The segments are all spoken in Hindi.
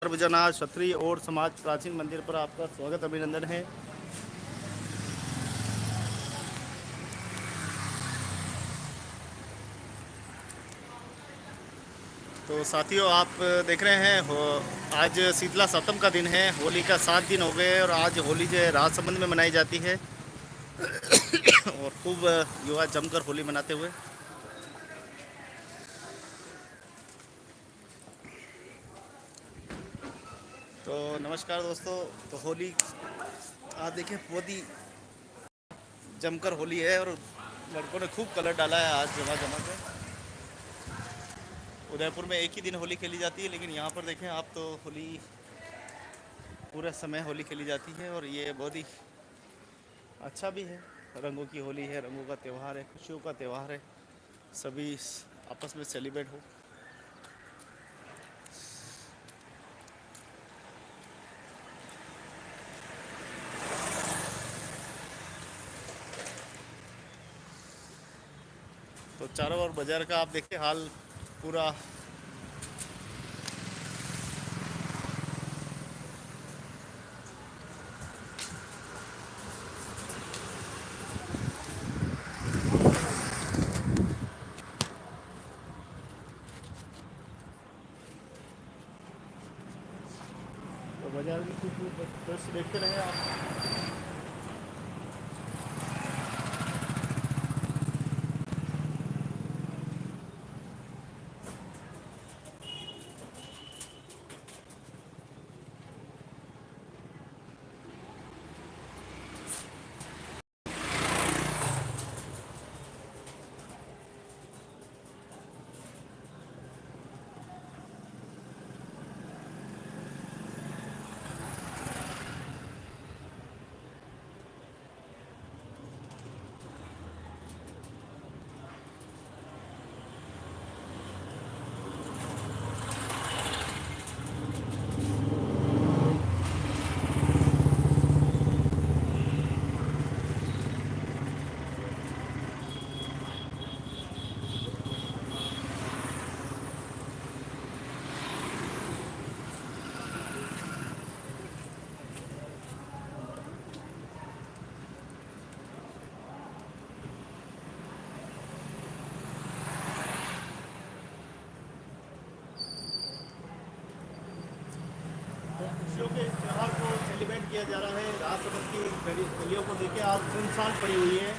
सर्वजना क्षत्रिय और समाज प्राचीन मंदिर पर आपका स्वागत अभिनंदन है। तो साथियों, आप देख रहे हैं आज शीतला सप्तम का दिन है। होली का 7 दिन हो गए और आज होली जो है राजसमंद में मनाई जाती है और खूब युवा जमकर होली मनाते हुए। तो नमस्कार दोस्तों। तो होली आज देखिए बहुत ही जमकर होली है और लड़कों ने खूब कलर डाला है आज जमा जमा के। उदयपुर में एक ही दिन होली खेली जाती है, लेकिन यहाँ पर देखें आप तो होली पूरे समय होली खेली जाती है और ये बहुत ही अच्छा भी है। रंगों की होली है, रंगों का त्यौहार है, खुशियों का त्यौहार है, सभी आपस में सेलिब्रेट हो। तो चारों ओर बाजार का आप देखिए हाल पूरा तो बाजार में कुछ दृश्य देखते रहे आप। खुशियों के इस त्यौहार को सेलिब्रेट किया जा रहा है। राजसमंद की गलियों को देखिए आज सुनसान पड़ी हुई है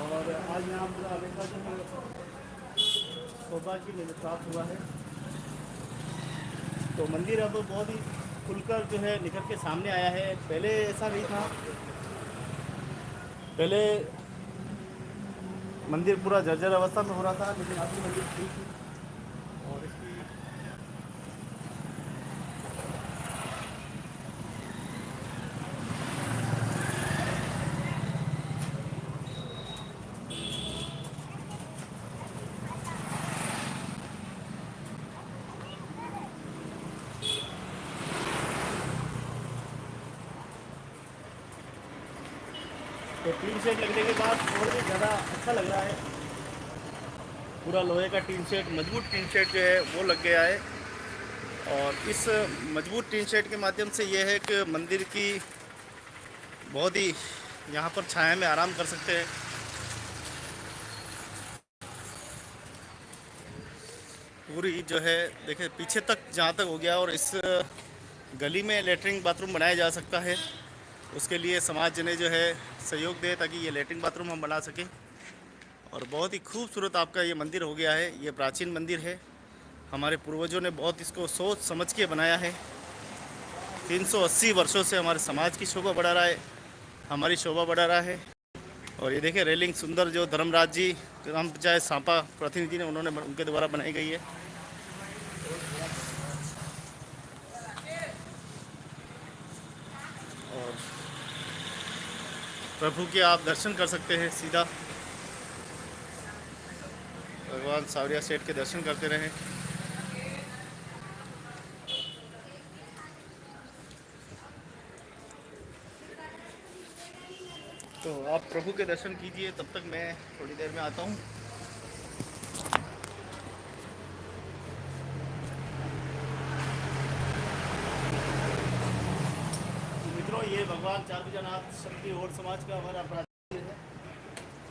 और आज यहाँ पूरा हमेशा जो है शोभा की निजात हुआ है। तो मंदिर अब बहुत ही खुलकर जो है निकल के सामने आया है। पहले ऐसा नहीं था। पहले मंदिर पूरा जर्जर अवस्था में हो रहा था, लेकिन अभी मंदिर ठीक है और इसकी तो टीन शेड लगने के बाद और भी ज़्यादा अच्छा लग रहा है। पूरा लोहे का टीन शेड, मजबूत टीन शेड जो है वो लग गया है और इस मजबूत टीन शेड के माध्यम से ये है कि मंदिर की बहुत ही यहाँ पर छाया में आराम कर सकते हैं। पूरी जो है देखिए पीछे तक जहाँ तक हो गया और इस गली में लेटरिन बाथरूम बनाया जा सकता है। उसके लिए समाज ने जो है सहयोग दे ताकि ये लेटरिन बाथरूम हम बना सकें। और बहुत ही खूबसूरत आपका ये मंदिर हो गया है। ये प्राचीन मंदिर है, हमारे पूर्वजों ने बहुत इसको सोच समझ के बनाया है। 380 वर्षों से हमारे समाज की शोभा बढ़ा रहा है, हमारी शोभा बढ़ा रहा है। और ये देखिए रेलिंग सुंदर जो धर्मराज जी ग्राम पंचायत सांपा प्रतिनिधि ने उन्होंने उनके द्वारा बनाई गई है। और प्रभु के आप दर्शन कर सकते हैं सीधा। भगवान सावरिया सेठ के दर्शन करते रहें। तो आप प्रभु के दर्शन कीजिए, तब तक मैं थोड़ी देर में आता हूँ। ये भगवान चारभुजानाथ शक्ति और समाज का हमारा प्राचीन है।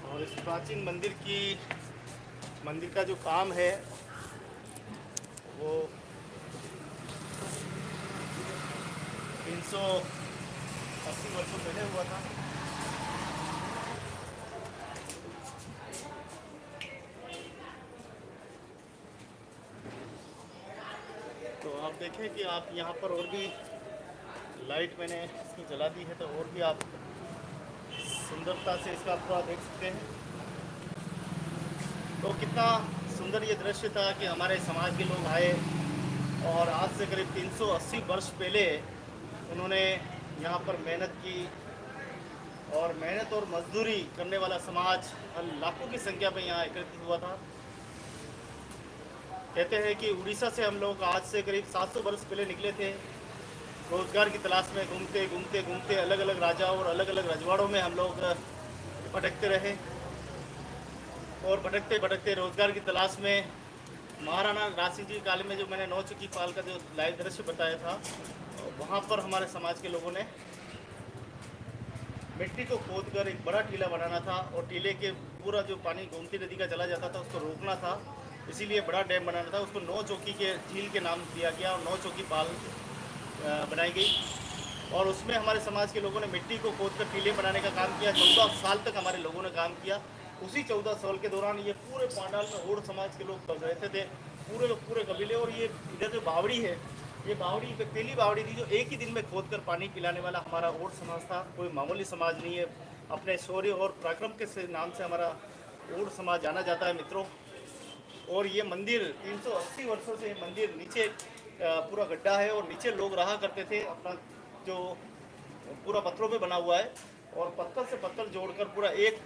और इस प्राचीन मंदिर का जो काम है वो 380 वर्षों पहले हुआ था। तो आप देखें कि आप यहाँ पर और भी लाइट मैंने इसकी जला दी है, तो और भी आप सुंदरता से इसका पूरा देख सकते हैं। तो कितना सुंदर ये दृश्य था कि हमारे समाज के लोग आए और आज से करीब 380 वर्ष पहले उन्होंने यहाँ पर मेहनत की। और मेहनत और मजदूरी करने वाला समाज लाखों की संख्या में यहाँ एकत्रित हुआ था। कहते हैं कि उड़ीसा से हम लोग आज से करीब 700 वर्ष पहले निकले थे। रोजगार की तलाश में घूमते घूमते घूमते अलग अलग राजाओं और अलग अलग रजवाड़ों में हम लोग भटकते रहे। और भटकते भटकते रोजगार की तलाश में महाराणा राज सिंह जी काल में जो मैंने 9 चौकी पाल का जो लाइव दृश्य बताया था, वहाँ पर हमारे समाज के लोगों ने मिट्टी को खोदकर एक बड़ा टीला बनाना था। और टीले के पूरा जो पानी गोमती नदी का चला जाता था उसको रोकना था, इसीलिए बड़ा डैम बनाना था। उसको 9 चौकी के झील के नाम दिया गया और 9 चौकी पाल बनाई गई। और उसमें हमारे समाज के लोगों ने मिट्टी को खोदकर टीले बनाने का काम किया। 14 साल तक हमारे लोगों ने काम किया। उसी 14 साल के दौरान ये पूरे पांडाल में ओड समाज के लोग रहते थे, पूरे कबीले। और ये इधर जो बावड़ी है, ये बावड़ी पहली बावड़ी थी जो एक ही दिन में खोदकर पानी पिलाने वाला हमारा ओड समाज था। कोई मामूली समाज नहीं है। अपने शौर्य और पराक्रम के नाम से हमारा ओड समाज जाना जाता है मित्रों। और ये मंदिर 380 वर्षों से मंदिर नीचे पूरा गड्ढा है और नीचे लोग रहा करते थे। अपना जो पूरा पत्थरों पे बना हुआ है और पत्थर से पत्थर जोड़कर पूरा एक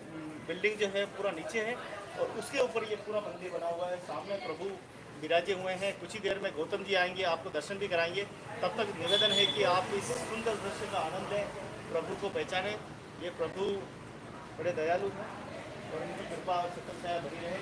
बिल्डिंग जो है पूरा नीचे है और उसके ऊपर ये पूरा मंदिर बना हुआ है। सामने प्रभु विराजे हुए हैं। कुछ ही देर में गौतम जी आएंगे, आपको दर्शन भी कराएंगे। तब तक निवेदन है कि आप इस सुंदर दृश्य का आनंद लें, प्रभु को पहचानें। ये प्रभु बड़े दयालु हैं और उनकी कृपा और सतत छाया बनी रहे।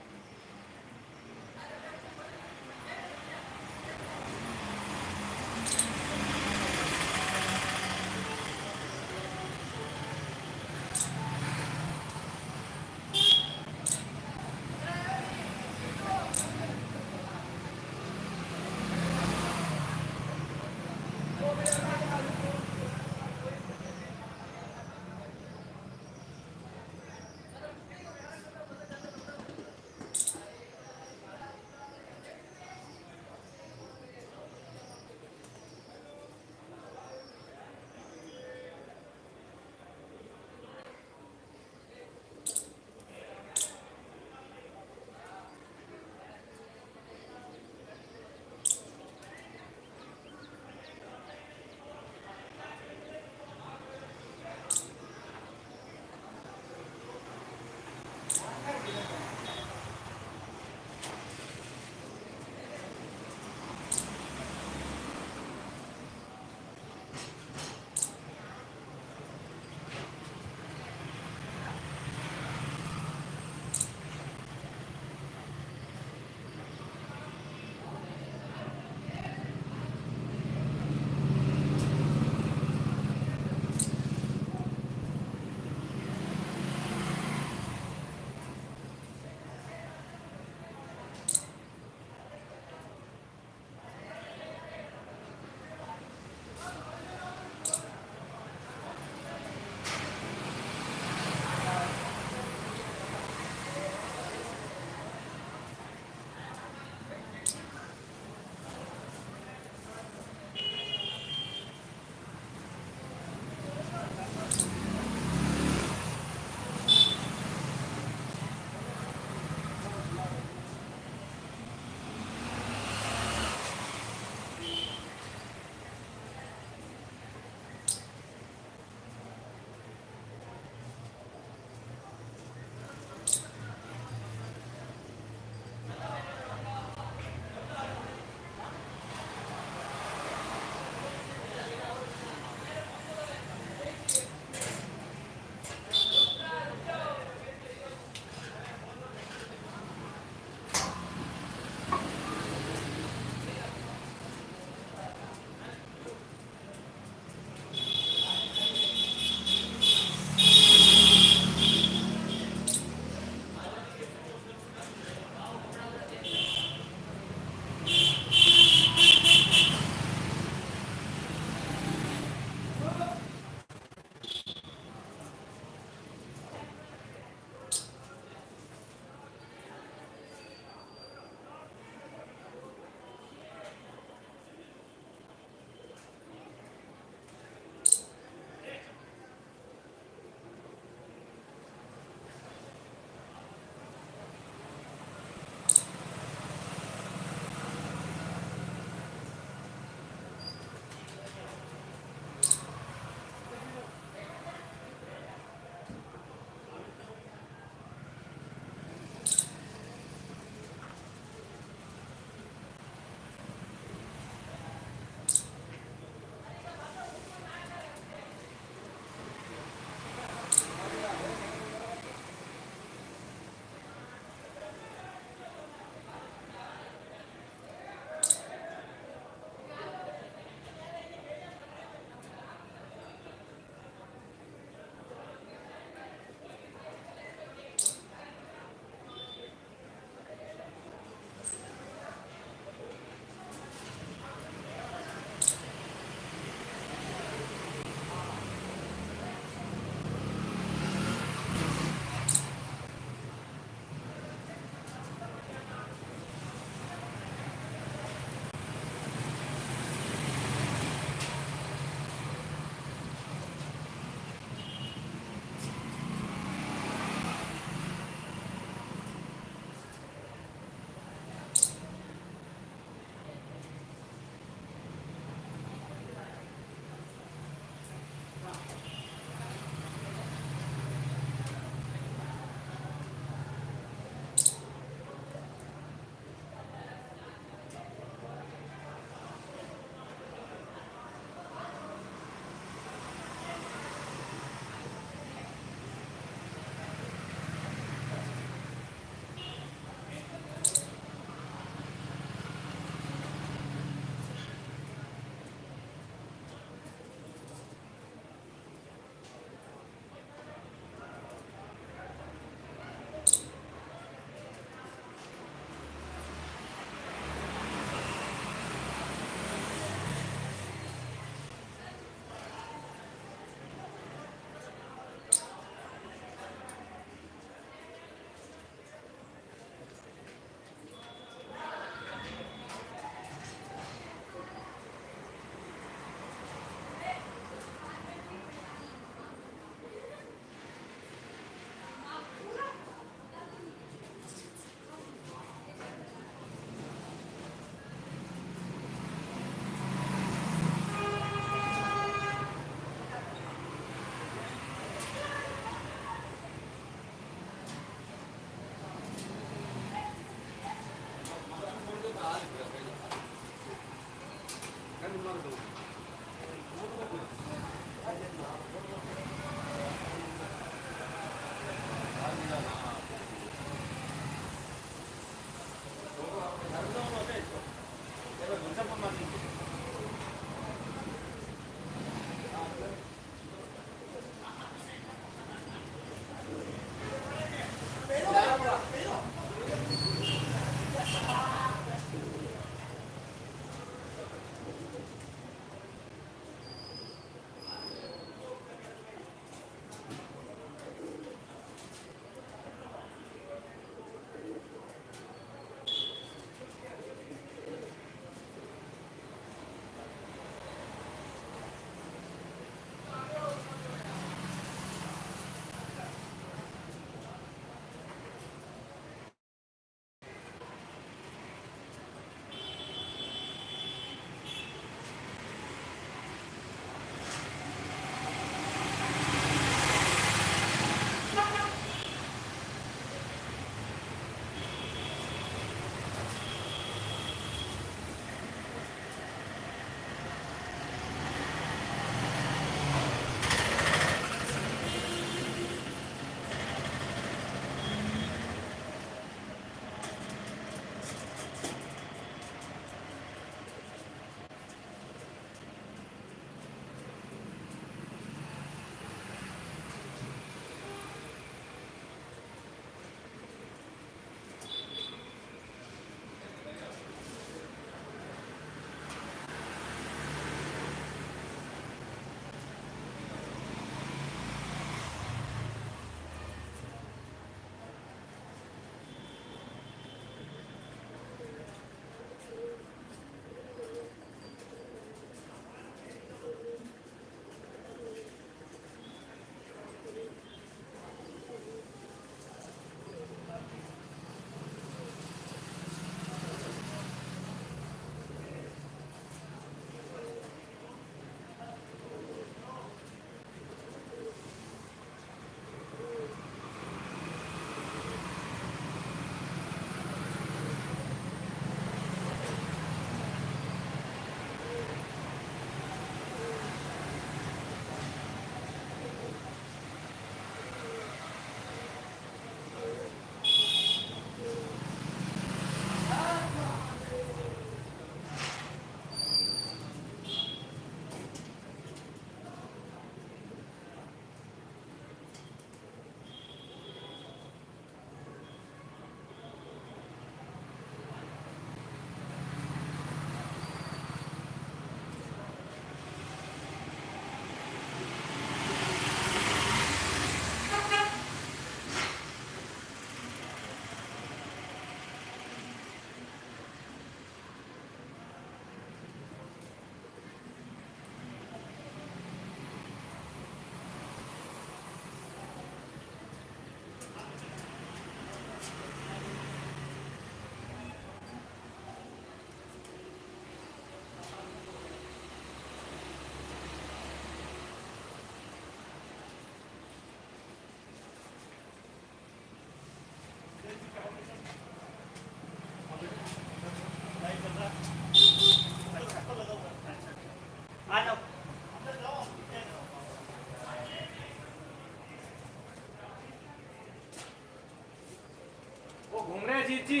अजीत जी।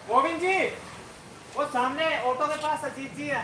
गोविंद जी, वो सामने ऑटो के पास अजीत जी है।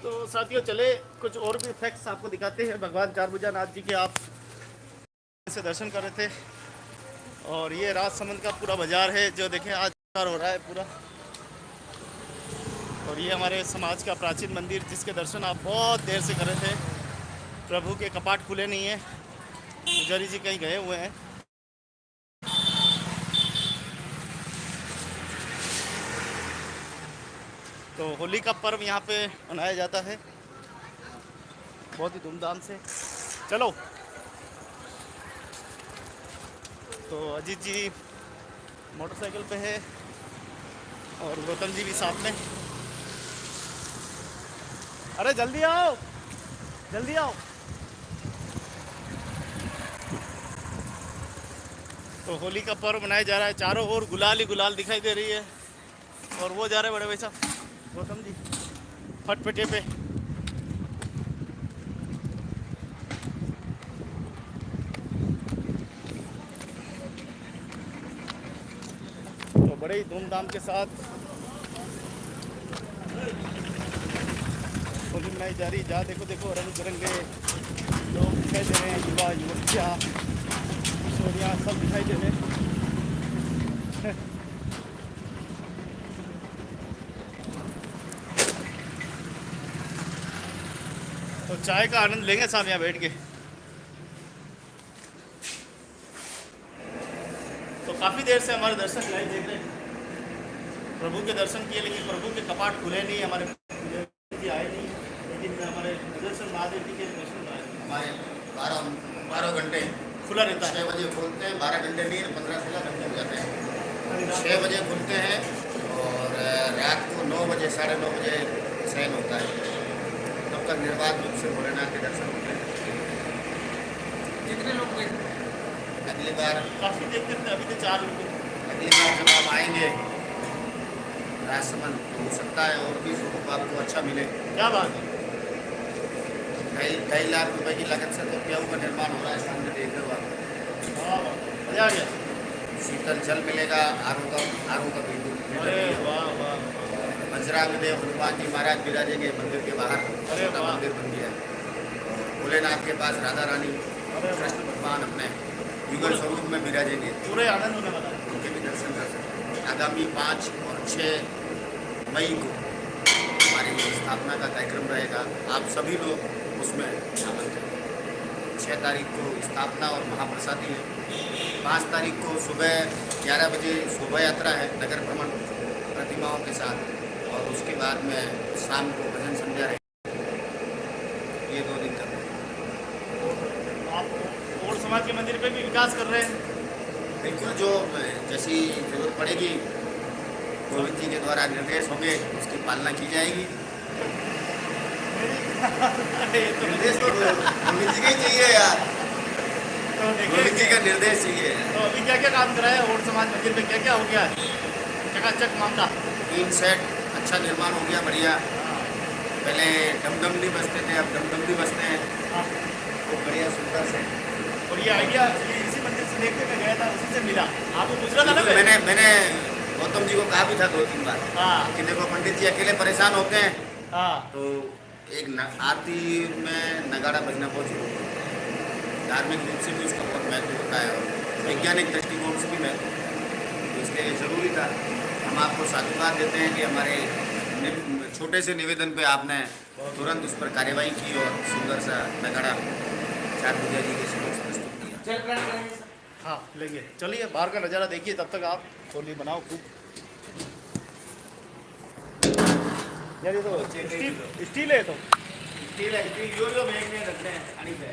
तो साथियों चले कुछ और भी फैक्ट्स आपको दिखाते हैं। भगवान चारभुजानाथ जी के आप से दर्शन कर रहे थे और ये राजसमंद का पूरा बाजार है जो देखें आज हो रहा है पूरा। और ये हमारे समाज का प्राचीन मंदिर जिसके दर्शन आप बहुत देर से कर रहे थे। प्रभु के कपाट खुले नहीं हैं, पुजारी जी कहीं गए हुए हैं। तो होली का पर्व यहाँ पे मनाया जाता है बहुत ही धूमधाम से। चलो, तो अजीत जी मोटरसाइकिल पे है और गौतम जी भी साथ में। अरे जल्दी आओ, जल्दी आओ। तो होली का पर्व मनाया जा रहा है, चारों ओर गुलाल ही गुलाल दिखाई दे रही है। और वो जा रहे बड़े भाई साहब गौतम जी फटफटे पे। तो बड़े ही धूमधाम के साथ होली मनाई जा रही। जहाँ देखो देखो रंग बिरंगे लोग दिखाई दे रहे हैं, युवा युवतियाँ किशोरियाँ सब दिखाई दे रहे हैं। तो चाय का आनंद लेंगे साहब यहाँ बैठ के। काफ़ी देर से हमारे दर्शक लाइव देख रहे हैं, प्रभु के दर्शन किए, लेकिन प्रभु के कपाट खुले नहीं, हमारे आए नहीं, लेकिन हमारे दर्शन महादेव जी के दर्शन आए। हमारे 12 घंटे खुला रहता है। 6 बजे खोलते हैं, 12 घंटे नहीं 15-16 घंटे हो जाते हैं। 6 बजे खुलते हैं और रात को 9 बजे 9:30 बजे शयन होता है। तब तक निर्बाध रूप से भोलेनाथ के दर्शन होते हैं। कितने लोग गए? अगली बार काफ़ी देखते थे, अभी तो 4 लोग। अगली बार जब आप आएंगे राजसमंद तो हो सकता है और भी स्वरूप आपको अच्छा मिले। क्या बात है। 2.5 लाख रुपए की लागत से तो प्याऊ का निर्माण हो रहा है, सामने देख रहे हो आप। वाह, मजा आ गया। शीतल जल मिलेगा, आरों का बिंदु अरे वाह वाह। बजरंग देव हनुमान जी महाराज विराजेंगे मंदिर के बाहर। अरे छोटा वाह। मंदिर बन गया है। भोलेनाथ के पास राधा रानी कृष्ण भगवान अपने युगल स्वरूप में विराजेंगे, पूरे आनंद होने वाला है। उनके भी दर्शन कर सकते हैं। आगामी 5 और 6 मई को हमारी स्थापना का कार्यक्रम रहेगा। आप सभी लोग उसमें आमंत्रित हैं। 6 तारीख को स्थापना और महाप्रसादी है। 5 तारीख को सुबह 11 बजे शोभा यात्रा है नगर भ्रमण प्रतिमाओं के साथ, और उसके बाद में शाम को भजन संध्या रहेगी। ये 2 दिन चल रहे हैं। आप और समाज के मंदिर पे भी विकास कर रहे हैं। बिल्कुल, जो जैसी जरूरत पड़ेगी गोविंद जी के द्वारा निर्देश होंगे उसकी पालना की जाएगी। अरे तो निर्देश तो गोविंद जी का ही चाहिए यार, गोविंद जी देखिए, का निर्देश चाहिए। तो अभी क्या क्या काम कराया है और समाज मंदिर में, क्या क्या हो गया है? चकाचक मामला। 3 सेट अच्छा निर्माण हो गया, बढ़िया। पहले डमडम नहीं बजते थे, अब डमडम भी बजते हैं। हाँ। तो बढ़िया सुंदर से। और ये आइडिया इसी मंदिर से देखने में गया था, उसी से मिला। आपको गुजरा था ना मैं? मैंने गौतम जी को कहा भी था 2-3 बार हाँ कि देखो पंडित जी अकेले परेशान होते हैं, हाँ। तो एक आरती में नगाड़ा बजना बहुत जरूरी है। धार्मिक रूप से भी उसका बहुत महत्व होता है और वैज्ञानिक दृष्टिकोण से भी महत्व होता है। तो इसलिए जरूरी था। हम आपको साधुवाद देते हैं कि हमारे छोटे से निवेदन पे आपने तुरंत उस पर कार्यवाही की और सुंदर सा नगाड़ा 4 पूजा जी के समक्ष प्रस्तुत किया। चल ग्रहण करेंगे सर। हाँ लेंगे, चलिए बाहर का नज़ारा देखिए, तब तक आप होली बनाओ खूब। यार ये तो स्टील है तो, स्टील है, स्टील जो बैग में रखते हैं पानी पे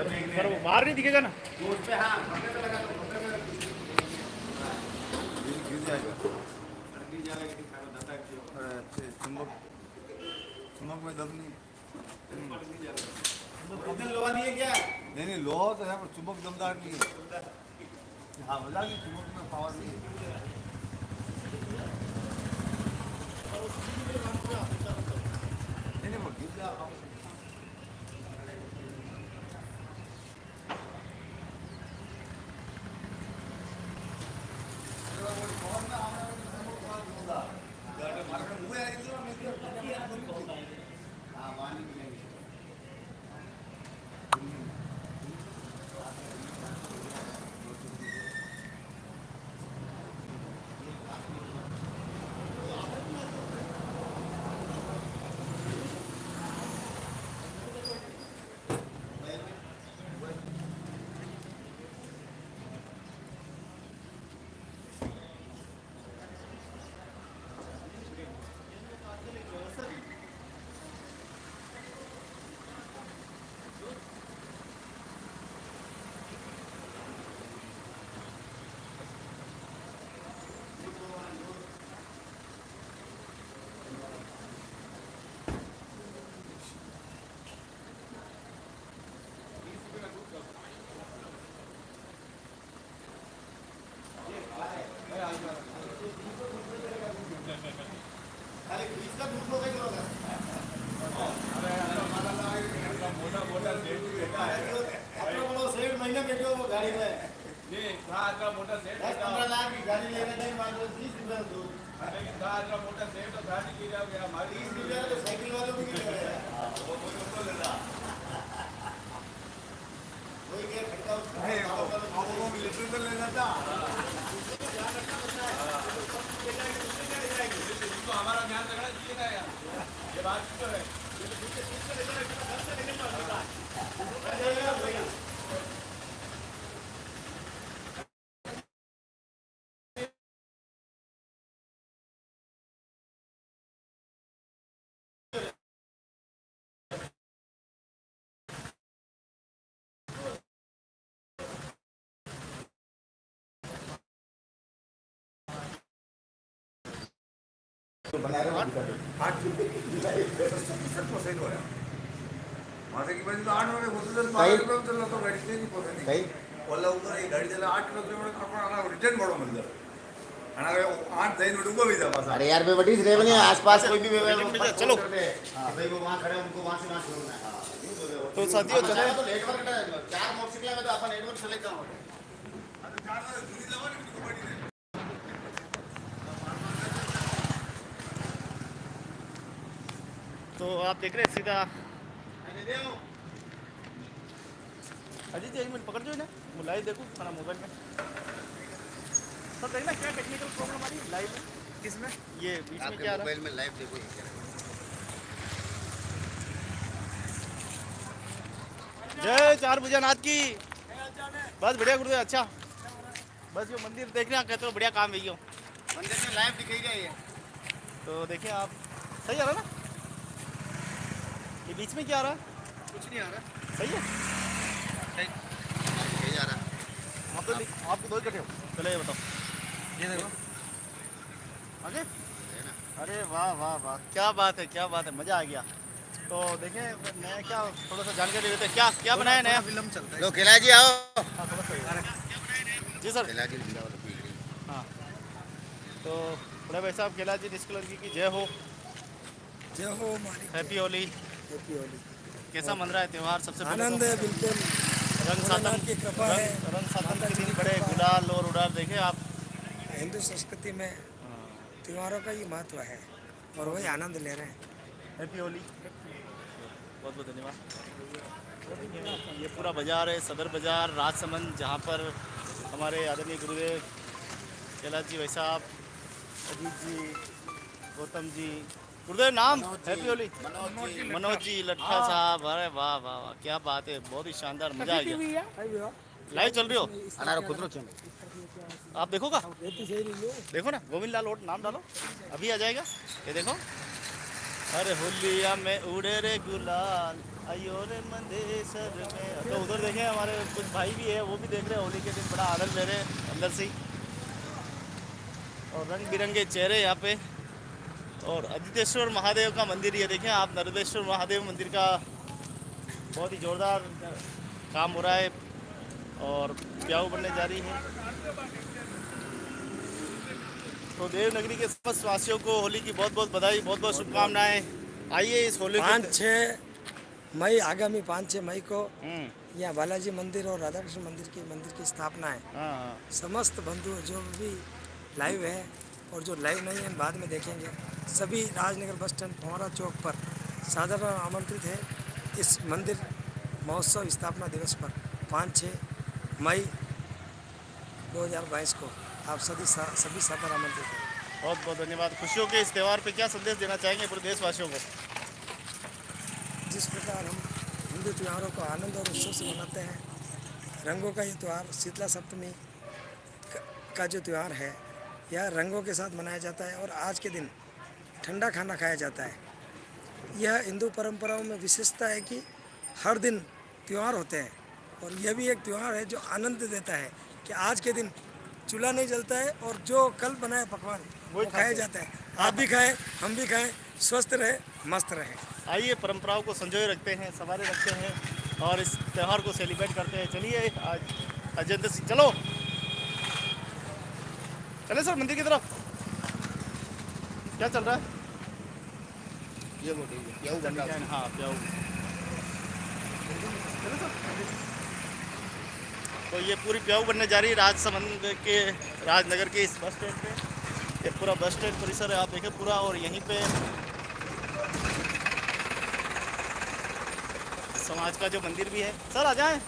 बैग पर वो बाहर नहीं दिखेगा ना। वो उस पे, हाँ, कपड़े पे लगा दो, कपड़े पे गिर जाएगा। गिर जाएगा कि खाना दाता है। चुम्बक में दम नहीं। कितने लोहा दिए क्या? नहीं लोहा तो है पर चुम्बक दमदार नहीं है। हाँ मजा की चुम्बक में पावर नहीं है। नहीं वो गिर जाएगा। महीने बैठे हो वो गाड़ी में, ये कहा मोटा सेट 10-15 लाख की गाड़ी लेना चाहिए, मान लो 30 रुपये दूर, लेकिन कहा मोटा सेट तो गाड़ी की जाओगे हमारी 30 रुपये तो साइकिल वालों को भी मिलेगा। वो कोई तो लेना कोई क्या खरीदा उसको नहीं वो इलेक्ट्रिकल लेना था। हमारा ध्यान रखना चाहिए ना यार, ये बात तो है। माझं की म्हणजे 8 वागे होतं तर 12 किलोमीटर चालला तो गाडी ते पोहोचली काही ओला उतर ही गाडी त्याला 8 किलोमीटर आपण आला रिटर्न पडो म्हणजे आणि 8 जाइन उडको भी जा पास अरे यार बे बड़ी रेव नहीं आसपास कोई भी चलो। हाँ भाई वो वहाँ खड़े हैं, उनको वहाँ से वहाँ छोड़ना है हाँ तो साथियों चले तो नेटवर्क 4 मोटरसाइकिल में तो अपन नेटवर्क चले जाओ तो आप देख रहे हैं सीधा अजीत जी एक मिनट पकड़ जो ना मैं लाइव देखूँ खाना मोबाइल में सर देखना क्या टेक्निकल प्रॉब्लम आ रही है लाइव में किसमें ये बीच में क्या आ रहा है मोबाइल में लाइव देखो ये क्या जय चार भुजानाथ की बस बढ़िया गुरुदेव अच्छा बस ये मंदिर देखने कहते हो बढ़िया काम है ये मंदिर में लाइव दिखेगा ये तो देखिए आप सही आ रहा है ना ये बीच में क्या आ रहा है कुछ नहीं आ रहा सही है यही आ रहा आप तो आपको दो इकट्ठे हो चलो ये बताओ ये देखो आगे अरे वाह वाह वाह क्या बात है मज़ा आ गया तो देखें मैं क्या थोड़ा सा जानकारी देते हैं क्या क्या बनाया नया फिल्म चलता लो खिला जी आओ हाँ थोड़ा सा जी सर खिला जी लिखा वाला पी गई हाँ तो बड़े भाई साहब केला जी निष्कल लड़की की जय हो मालिक हैप्पी होली हैप्पी होली कैसा मन रहा है त्यौहार सबसे पहले आनंद तो है बिल्कुल रंग सातन भोलेनाथ की कृपा है रंग सातन के दिन बड़े गुलाल और उड़ार देखे आप हिंदू संस्कृति में त्योहारों का ही महत्व है और वही आनंद ले रहे हैं हैप्पी होली बहुत बहुत धन्यवाद ये पूरा बाजार है सदर बाजार राजसमंद जहाँ पर हमारे आदरणीय गुरुदेव कैलाश जी भाई साहब अजीत जी गौतम जी गुरुदेव नाम हैप्पी होली मनोज जी लट्ठा साहब अरे वाह वाह वाह क्या बात है बहुत ही शानदार मजा आ गया लाइव चल रही हो अनारो खुदरो चल आप देखोगा देखो ना गोविंद लाल ओट नाम डालो अभी आ जाएगा ये देखो अरे होलिया में उड़े रे गुलाल आयो रे मंदेसर में तो उधर देखें हमारे कुछ भाई भी है वो भी देख रहे हैं होली के दिन बड़ा आनंद ले रहे हैं अंदर से ही और रंग बिरंगे चेहरे यहाँ पे और अदितेश्वर महादेव का मंदिर ये देखें आप नर्मदेश्वर महादेव मंदिर का बहुत ही जोरदार काम हो रहा है और प्याऊ बनने जा रही है तो देवनगरी के समस्त वासियों को होली की बहुत बहुत बधाई बहुत बहुत शुभकामनाएं आइए इस होली 5-6 मई आगामी 5-6 मई को हम्म, यहाँ बालाजी मंदिर और राधा कृष्ण मंदिर की स्थापना है हाँ हाँ समस्त बंधु जो भी लाइव है और जो लाइव नहीं है बाद में देखेंगे सभी राजनगर बस स्टैंड फुहारा चौक पर साधारण आमंत्रित है इस मंदिर महोत्सव स्थापना दिवस पर 5-6 मई 2022 को आप सभी सादर आमंत्रित हैं बहुत बहुत धन्यवाद खुशियों के इस त्यौहार पे क्या संदेश देना चाहेंगे पूरे देशवासियों को जिस प्रकार हम हिंदू त्योहारों को आनंद और उत्सव से मनाते हैं रंगों का ये त्यौहार शीतला सप्तमी का जो त्यौहार है यह रंगों के साथ मनाया जाता है और आज के दिन ठंडा खाना खाया जाता है यह हिंदू परंपराओं में विशेषता है कि हर दिन त्यौहार होते हैं और यह भी एक त्यौहार है जो आनंद देता है कि आज के दिन चूल्हा नहीं जलता है और जो कल बनाए पकवान वो खाया जाता है आप भी खाएं हम भी खाएं स्वस्थ रहे मस्त रहे आइए परंपराओं को संजोए रखते हैं संवारे रखते हैं और इस त्यौहार को सेलिब्रेट करते हैं चलिए आज अजंता सिंह चलो चले सर मंदिर की तरफ क्या चल रहा है ये मोटी प्याऊ बनना हाँ प्याऊ चलो सर तो ये पूरी प्याऊ बनने जा रही है राजसमंद के राजनगर के इस बस स्टैंड पे ये पूरा बस स्टैंड परिसर है आप देखें पूरा और यहीं पे समाज का जो मंदिर भी है सर आ जाएं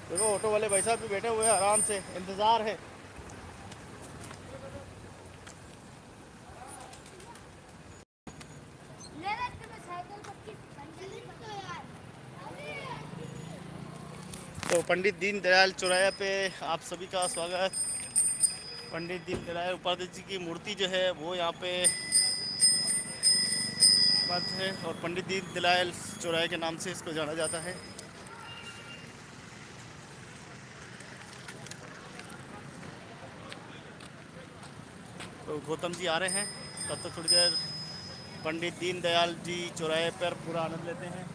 देखो ऑटो वाले भाई साहब भी बैठे हुए हैं आराम से इंतज़ार है तो पंडित दीनदयाल चौराहे पे आप सभी का स्वागत पंडित दीनदयाल उपाध्याय जी की मूर्ति जो है वो यहाँ पे बात है और पंडित दीनदयाल चौराहे के नाम से इसको जाना जाता है तो गौतम जी आ रहे हैं, तब तक थोड़ी देर पंडित दीनदयाल जी चौराहे पर पूरा आनंद लेते हैं।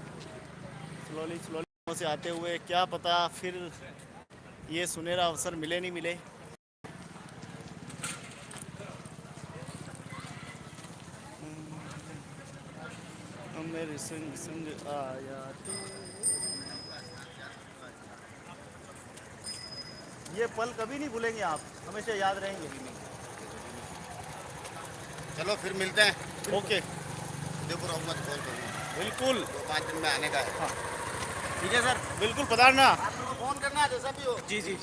स्लोली स्लोली से आते हुए, क्या पता फिर ये सुनहरा अवसर मिले नहीं मिले। मेरे संग संग आया तो ये पल कभी नहीं भूलेंगे आप, हमेशा याद रहेंगे। चलो फिर मिलते हैं। ओके, देखो रहमत कॉल करूँगा, बिल्कुल 2-5 दिन में आने का है। हाँ। ठीक है सर, बिल्कुल पधारना। आप लोगों को फ़ोन करना है जैसा भी हो। जी जी।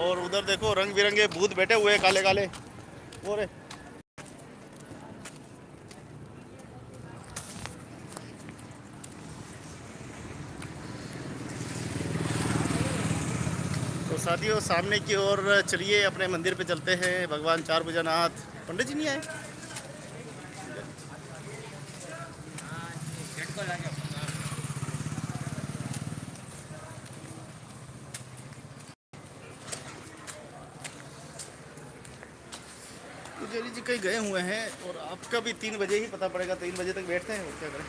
और उधर देखो रंग बिरंगे भूत बैठे हुए हैं, काले काले। और तो साथियों, सामने की ओर चलिए, अपने मंदिर पे चलते हैं। भगवान चार भुजानाथ। पंडित जी नहीं आए? पुजारी जी कहीं गए हुए हैं, और आपका भी 3 बजे ही पता पड़ेगा। 3 बजे तक बैठते हैं, और क्या करें।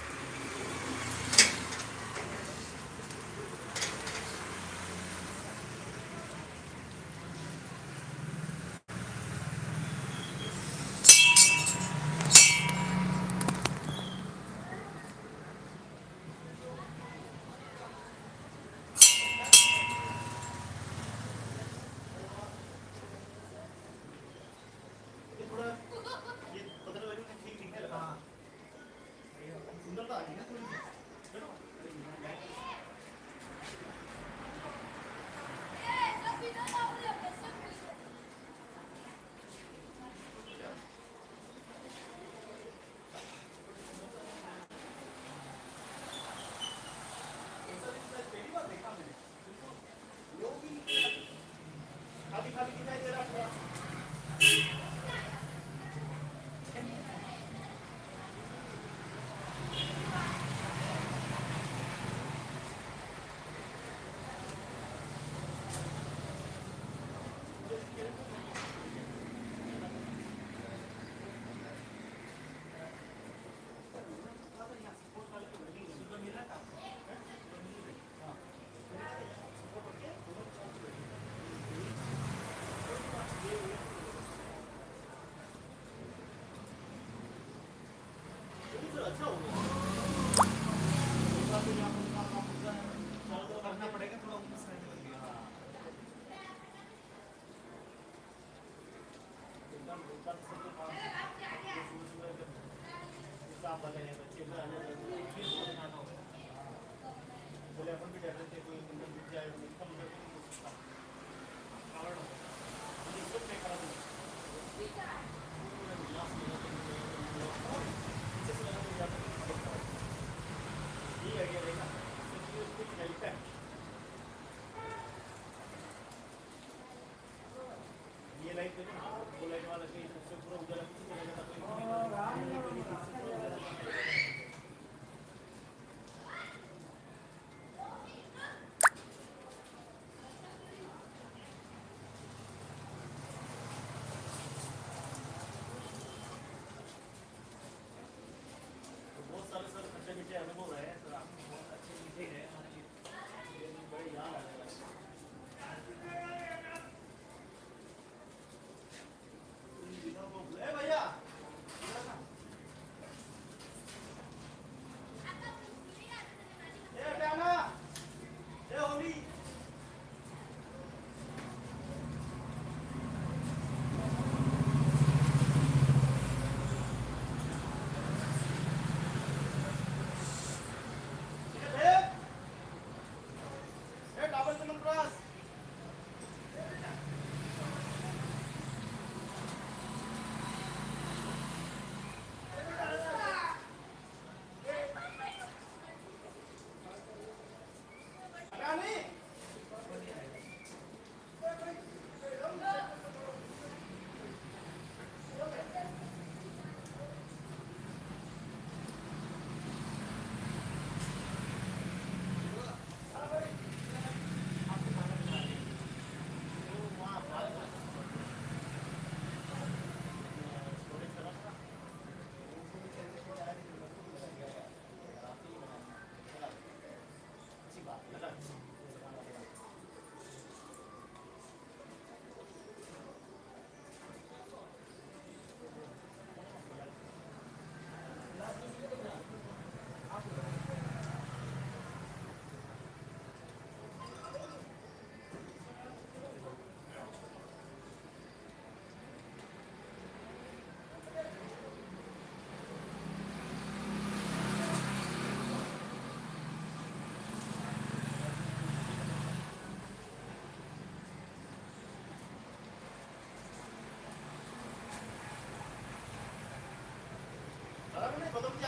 भैया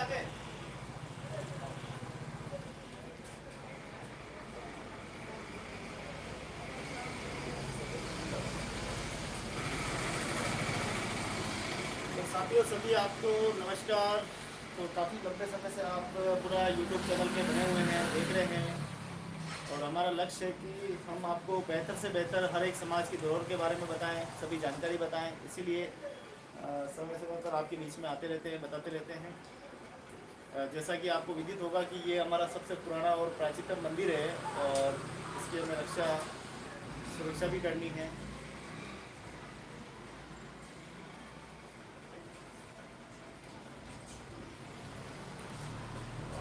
आगे। तो साथियों सभी आपको नमस्कार। तो काफ़ी लंबे समय से आप पूरा यूट्यूब चैनल पे बने हुए हैं, देख रहे हैं, और हमारा लक्ष्य है कि हम आपको बेहतर से बेहतर हर एक समाज की धरोहर के बारे में बताएं, सभी जानकारी बताएं। इसीलिए समय समय पर आपके बीच में आते रहते हैं, बताते रहते हैं। जैसा कि आपको विदित होगा कि ये हमारा सबसे पुराना और प्राचीनतम मंदिर है और इसकी हमें रक्षा सुरक्षा भी करनी है।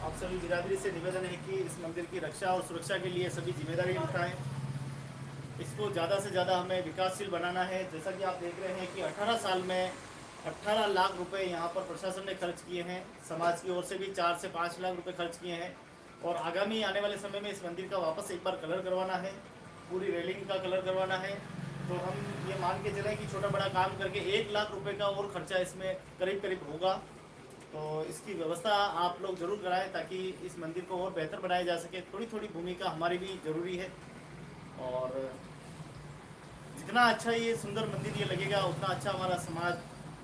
आप सभी बिरादरी से निवेदन है कि इस मंदिर की रक्षा और सुरक्षा के लिए सभी जिम्मेदारी उठाएं। इसको ज़्यादा से ज़्यादा हमें विकासशील बनाना है। जैसा कि आप देख रहे हैं कि 18 साल में 18 लाख रुपए यहाँ पर प्रशासन ने खर्च किए हैं। समाज की ओर से भी 4 से 5 लाख रुपए खर्च किए हैं और आगामी आने वाले समय में इस मंदिर का वापस एक बार कलर करवाना है, पूरी रेलिंग का कलर करवाना है। तो हम ये मान के चलें कि छोटा बड़ा काम करके 1 लाख रुपए का और खर्चा इसमें करीब करीब होगा। तो इसकी व्यवस्था आप लोग ज़रूर कराएं ताकि इस मंदिर को और बेहतर बनाया जा सके। थोड़ी थोड़ी भूमिका हमारी भी ज़रूरी है और जितना अच्छा ये सुंदर मंदिर ये लगेगा उतना अच्छा हमारा समाज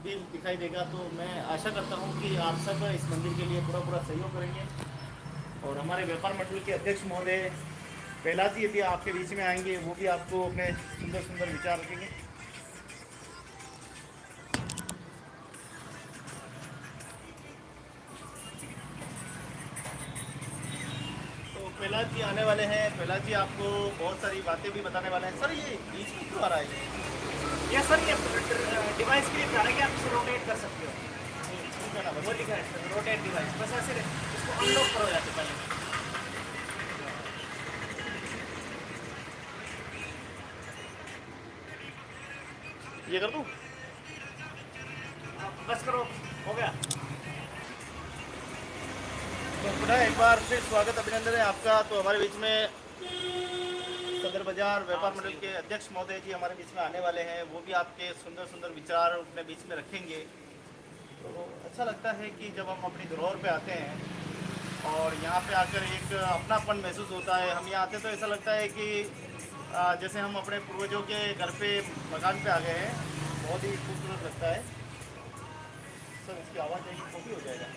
भी दिखाई देगा। तो मैं आशा करता हूँ कि आप सब इस मंदिर के लिए पूरा सहयोग करेंगे। और हमारे व्यापार मंडल के अध्यक्ष महोदय पहला जी यदि आपके बीच में आएंगे, वो भी आपको अपने सुंदर सुंदर विचार रखेंगे। प्रहलाद जी आने वाले हैं। प्रहलाद जी आपको बहुत सारी बातें भी बताने वाले हैं। सर ये बीच में क्यों आ रहा है? ये सर ये डिवाइस के लिए बता रहा है कि आप इसे रोटेट कर सकते हो। वो लिखा है रोटेट डिवाइस, बस ऐसे इसको अनलॉक करो जाते पहले। ये कर दूँ? बस करो, हो गया। तो पुनः एक बार फिर स्वागत अभिनंदन है आपका। तो हमारे बीच में सदर बाजार व्यापार मंडल के अध्यक्ष महोदय जी हमारे बीच में आने वाले हैं। वो भी आपके सुंदर सुंदर विचार अपने बीच में रखेंगे। तो अच्छा लगता है कि जब हम अपनी धरोहर पे आते हैं और यहाँ पे आकर एक अपनापन महसूस होता है। हम यहाँ आते तो ऐसा लगता है कि जैसे हम अपने पूर्वजों के घर पे मकान पे आ गए हैं। बहुत ही खूबसूरत लगता है। सर इसकी आवाज़ आएगी, कॉपी हो जाएगा,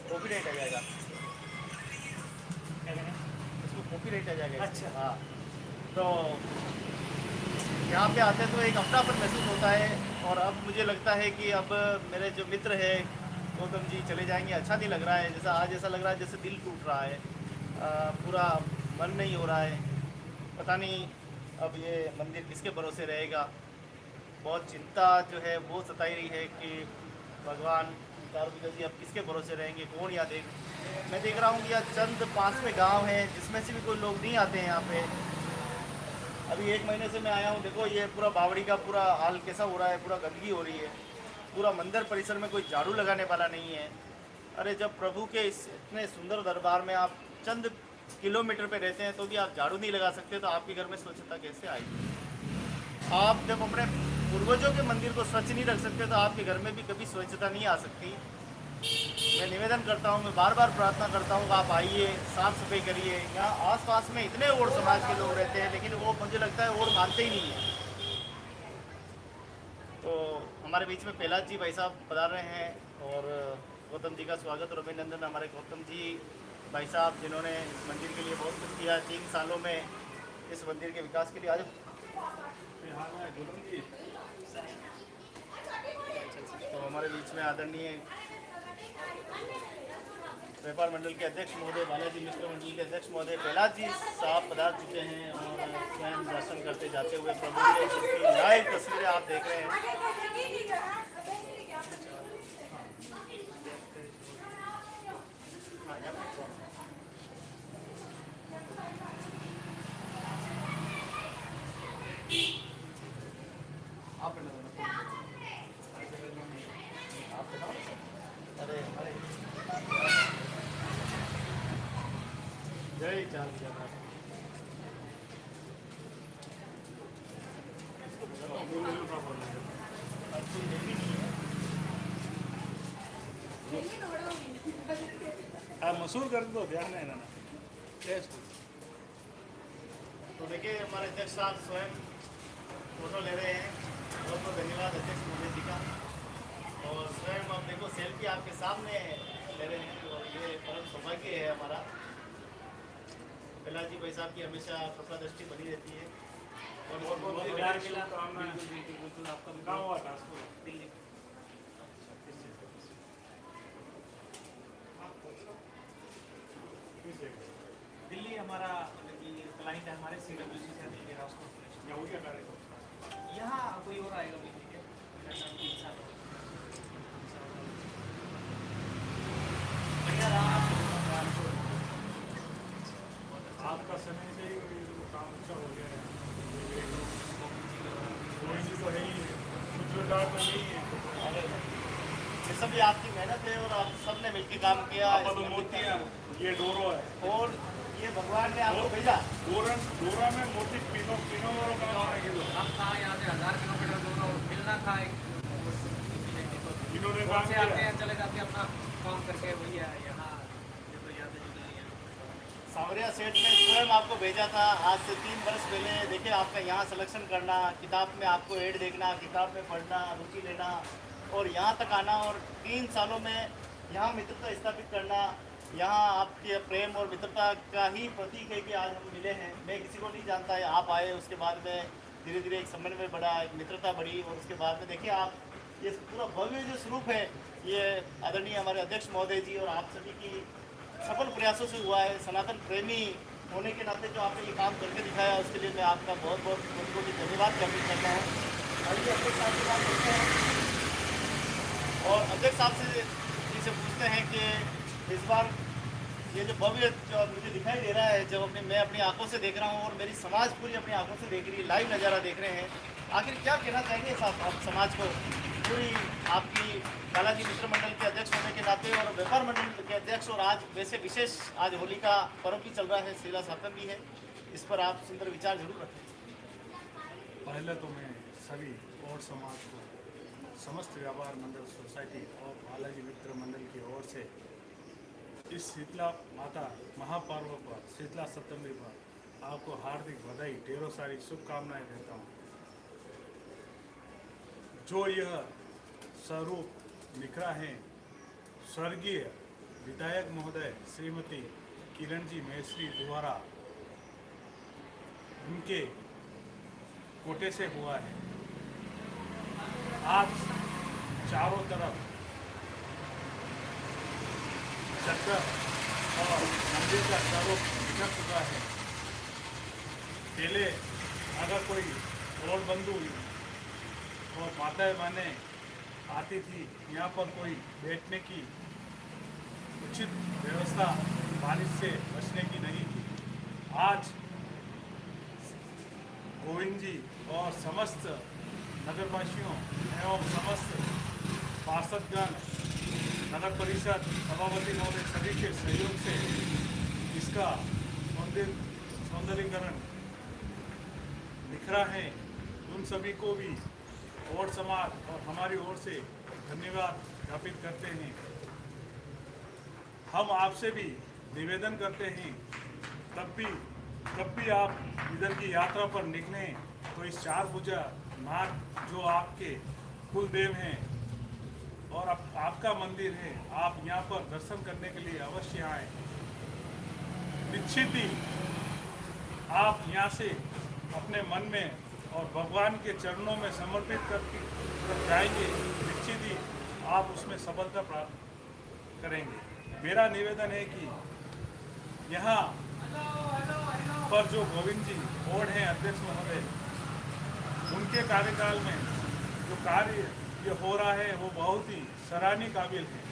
कॉपीराइट आ जाएगा, इसको कॉपीराइट आ जाएगा। अच्छा। हाँ, तो यहाँ पे आते तो एक अपनापन महसूस होता है। और अब मुझे लगता है कि अब मेरे जो मित्र है गौतम जी चले जाएंगे। अच्छा नहीं लग रहा है, जैसा आज ऐसा लग रहा है जैसे दिल टूट रहा है, पूरा मन नहीं हो रहा है। पता नहीं अब ये मंदिर किसके भरोसे रहेगा। बहुत चिंता जो है वो सताई रही है कि भगवान तारविका जी अब किसके भरोसे रहेंगे, कौन यहाँ मैं देख रहा हूँ कि यहाँ चंद पास में गांव हैं जिसमें से भी कोई लोग नहीं आते हैं यहाँ पे। अभी 1 महीने से मैं आया हूँ। देखो ये पूरा बावड़ी का पूरा हाल कैसा हो रहा है, पूरा गंदगी हो रही है। पूरा मंदिर परिसर में कोई झाड़ू लगाने वाला नहीं है। अरे जब प्रभु के इस इतने सुंदर दरबार में आप चंद किलोमीटर पे रहते हैं तो भी आप झाड़ू नहीं लगा सकते, तो आपके घर में स्वच्छता कैसे आएगी? आप जब अपने पूर्वजों के मंदिर को स्वच्छ नहीं रख सकते तो आपके घर में भी कभी स्वच्छता नहीं आ सकती। मैं निवेदन करता हूँ, मैं बार बार प्रार्थना करता हूँ कि आप आइए, साफ सफाई करिए। यहाँ आसपास में इतने और समाज के लोग रहते हैं लेकिन वो मुझे लगता है और मानते ही नहीं है। तो हमारे बीच में प्रहलाद जी भाई साहब पधार रहे हैं और गौतम जी का स्वागत और अभिनंदन। हमारे गौतम जी भाई साहब जिन्होंने इस मंदिर के लिए बहुत कुछ किया 3 सालों में इस मंदिर के विकास के लिए। आज तो हमारे बीच में आदरणीय व्यापार मंडल के अध्यक्ष महोदय, बालाजी मिश्र मंडल के अध्यक्ष महोदय प्रहलाद जी साहब पधार चुके हैं और स्वयं दर्शन करते जाते हुए प्रभु के लाइव तस्वीरें आप देख रहे हैं। जय चांद जगन्नाथ। मसूर कर दो ध्यान है ना तो देखिए हमारे अध्यक्ष साहब स्वयं फोटो ले रहे हैं। बहुत बहुत धन्यवाद अध्यक्ष मोदी जी का। और स्वयं आप देखो सेल्फी आपके सामने ले रहे हैं और ये परम सौभाग्य है हमारा। प्रहलाद जी भाई साहब की हमेशा कृपा दृष्टि बनी रहती है। और बहुत बहुत प्यार मिला। बिल्कुल आपका कहाँ हुआ ट्रांसफर दिल्ली दिल्ली हमारा मतलब कि क्लाइंट है हमारे CWC से दिल्ली हाउस कॉर्पोरेशन। या हो गया कार्यक्रम यहाँ कोई और आएगा मिलने के बढ़िया रहा। आपका समय से ही वो काम अच्छा हो गया है। कोई चीज़ तो है ही है, कुछ रोजगार तो नहीं है। ये सब भी आपकी मेहनत है और आप सबने मिलकर काम किया। आपका तो मोती है, ये डोरो है और ये भगवान ने आपको भेजा। डोरा में मोती पीनो वालों काम आएगी तो हम कहाँ यहाँ से 1000 किलोमीटर दूर और मिलना था इन्होंने वहाँ काम से आते किया। हैं चले जाते हैं अपना काम करके भैया यहाँ ये तो यादें जुड़ी हैं। सांवरिया सेठ ने स्वयं आपको भेजा था आज से 3 वर्ष पहले। देखिए आपका यहाँ सिलेक्शन करना, किताब में आपको ऐड देखना, किताब में पढ़ना, रुचि लेना और यहाँ तक आना और 3 सालों में यहाँ मित्रता स्थापित करना। यहाँ आपके प्रेम और मित्रता का ही प्रतीक है कि आज हम मिले हैं। मैं किसी को नहीं जानता है, आप आए उसके बाद में धीरे धीरे एक समन्वय बढ़ा, एक मित्रता बढ़ी और उसके बाद में देखिए आप ये पूरा भव्य जो स्वरूप है ये आदरणीय हमारे अध्यक्ष महोदय जी और आप सभी की सफल प्रयासों से हुआ है। सनातन प्रेमी होने के नाते जो आपने ये काम करके दिखाया उसके लिए मैं आपका बहुत बहुत कोटि धन्यवाद ज्ञापित करता हूँ। आइए अध्यक्ष साहब की बात करते हैं और अध्यक्ष साहब से पूछते हैं कि इस बार ये जो भव्य जो मुझे दिखाई दे रहा है, जब मैं अपनी आंखों से देख रहा हूँ और मेरी समाज पूरी अपनी आंखों से देख रही है, लाइव नज़ारा देख रहे हैं, आखिर क्या कहना चाहेंगे साहब आप समाज को? पूरी आपकी बालाजी मित्र मंडल के अध्यक्ष होने के नाते और व्यापार मंडल के अध्यक्ष और आज वैसे विशेष आज होली का पर्व भी चल रहा है, शीला सातम भी है, इस पर आप सुंदर विचार जरूर रखें। पहले तो मैं सभी और समाज को समस्त व्यापार मंडल सोसाइटी और बालाजी मित्र मंडल की ओर से इस शीतला माता महापर्व पर शीतला सप्तमी पर आपको हार्दिक बधाई, ढेरों सारी शुभकामनाएं देता हूँ। जो यह स्वरूप निखरा है स्वर्गीय विधायक महोदय श्रीमती किरण जी मेहश्री द्वारा उनके कोटे से हुआ है। आज चारों तरफ चक्कर और मंदिर का स्वरूप बिखर चुका है। पहले अगर कोई और बंधु और माताएं बहने आती थी, यहाँ पर कोई बैठने की उचित व्यवस्था बारिश से बचने की नहीं थी। आज गोविंद जी और समस्त नगरवासियों एवं समस्त पार्षदगण, नगर परिषद सभापति महोदय सभी के सहयोग से इसका सौंदर्यीकरण निखरा है। उन सभी को भी और समाज और हमारी ओर से धन्यवाद ज्ञापित करते हैं। हम आपसे भी निवेदन करते हैं तब भी आप इधर की यात्रा पर निकलें तो इस 4 भुजा नाग जो आपके कुल देव हैं और आपका मंदिर है, आप यहाँ पर दर्शन करने के लिए अवश्य आएं। निश्चित ही आप यहाँ से अपने मन में और भगवान के चरणों में समर्पित कर जाएंगे। निश्चित ही आप उसमें सफलता प्राप्त करेंगे। मेरा निवेदन है कि यहाँ पर जो गोविंद जी बोर्ड हैं अध्यक्ष महोदय, उनके कार्यकाल में जो कार्य ये हो रहा है वो बहुत ही सराहनीय काबिल है।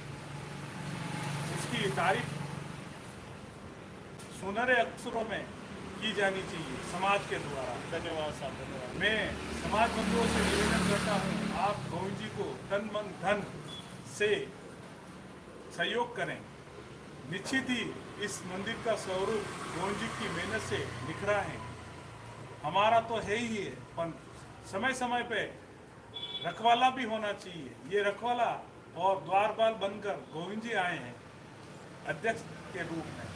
इसकी तारीफ सुनहरे अक्षरों में की जानी चाहिए समाज के द्वारा। धन्यवाद साहब, धन्यवाद। मैं समाज बंधुओं से निवेदन करता हूँ, आप गोविंद जी को तन मन धन से सहयोग करें। निश्चित ही इस मंदिर का स्वरूप गोविंद जी की मेहनत से निखरा है। हमारा तो है ही है, पर समय समय पे रखवाला भी होना चाहिए। ये रखवाला और द्वारपाल बनकर गोविंद जी आए हैं अध्यक्ष के रूप में।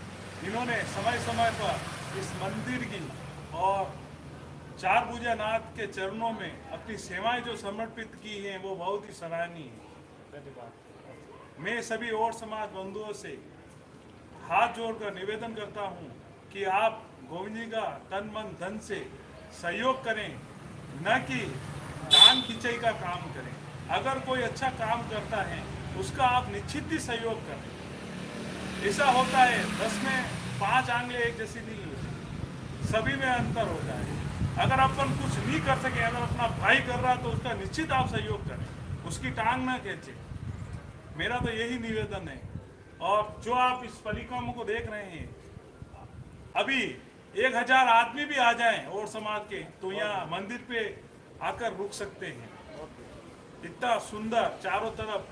इन्होंने समय समय पर इस मंदिर की और चार भुजानाथ के चरणों में अपनी सेवाएं जो समर्पित की हैं वो बहुत ही सराहनीय है। धन्यवाद। मैं सभी और समाज बंधुओं से हाथ जोड़कर निवेदन करता हूं कि आप गोविंद जी का तन मन धन से सहयोग करें, न कि टांग खिंचाई का काम करें। अगर कोई अच्छा काम करता है उसका आप निश्चित ही सहयोग करें। ऐसा होता है 10 में 5 आंगलें एक जैसी नहीं होती, सभी में अंतर होता है। अगर अपन कुछ नहीं कर सके, अगर अपना भाई कर रहा तो उसका निश्चित आप सहयोग करें, उसकी टांग ना खींचे। मेरा तो यही निवेदन है। और जो आप इस परिक्रमा को देख रहे हैं, अभी 1000 आदमी भी आ जाएं और समाज के तो यहाँ मंदिर पे आकर रुक सकते हैं। इतना सुंदर चारों तरफ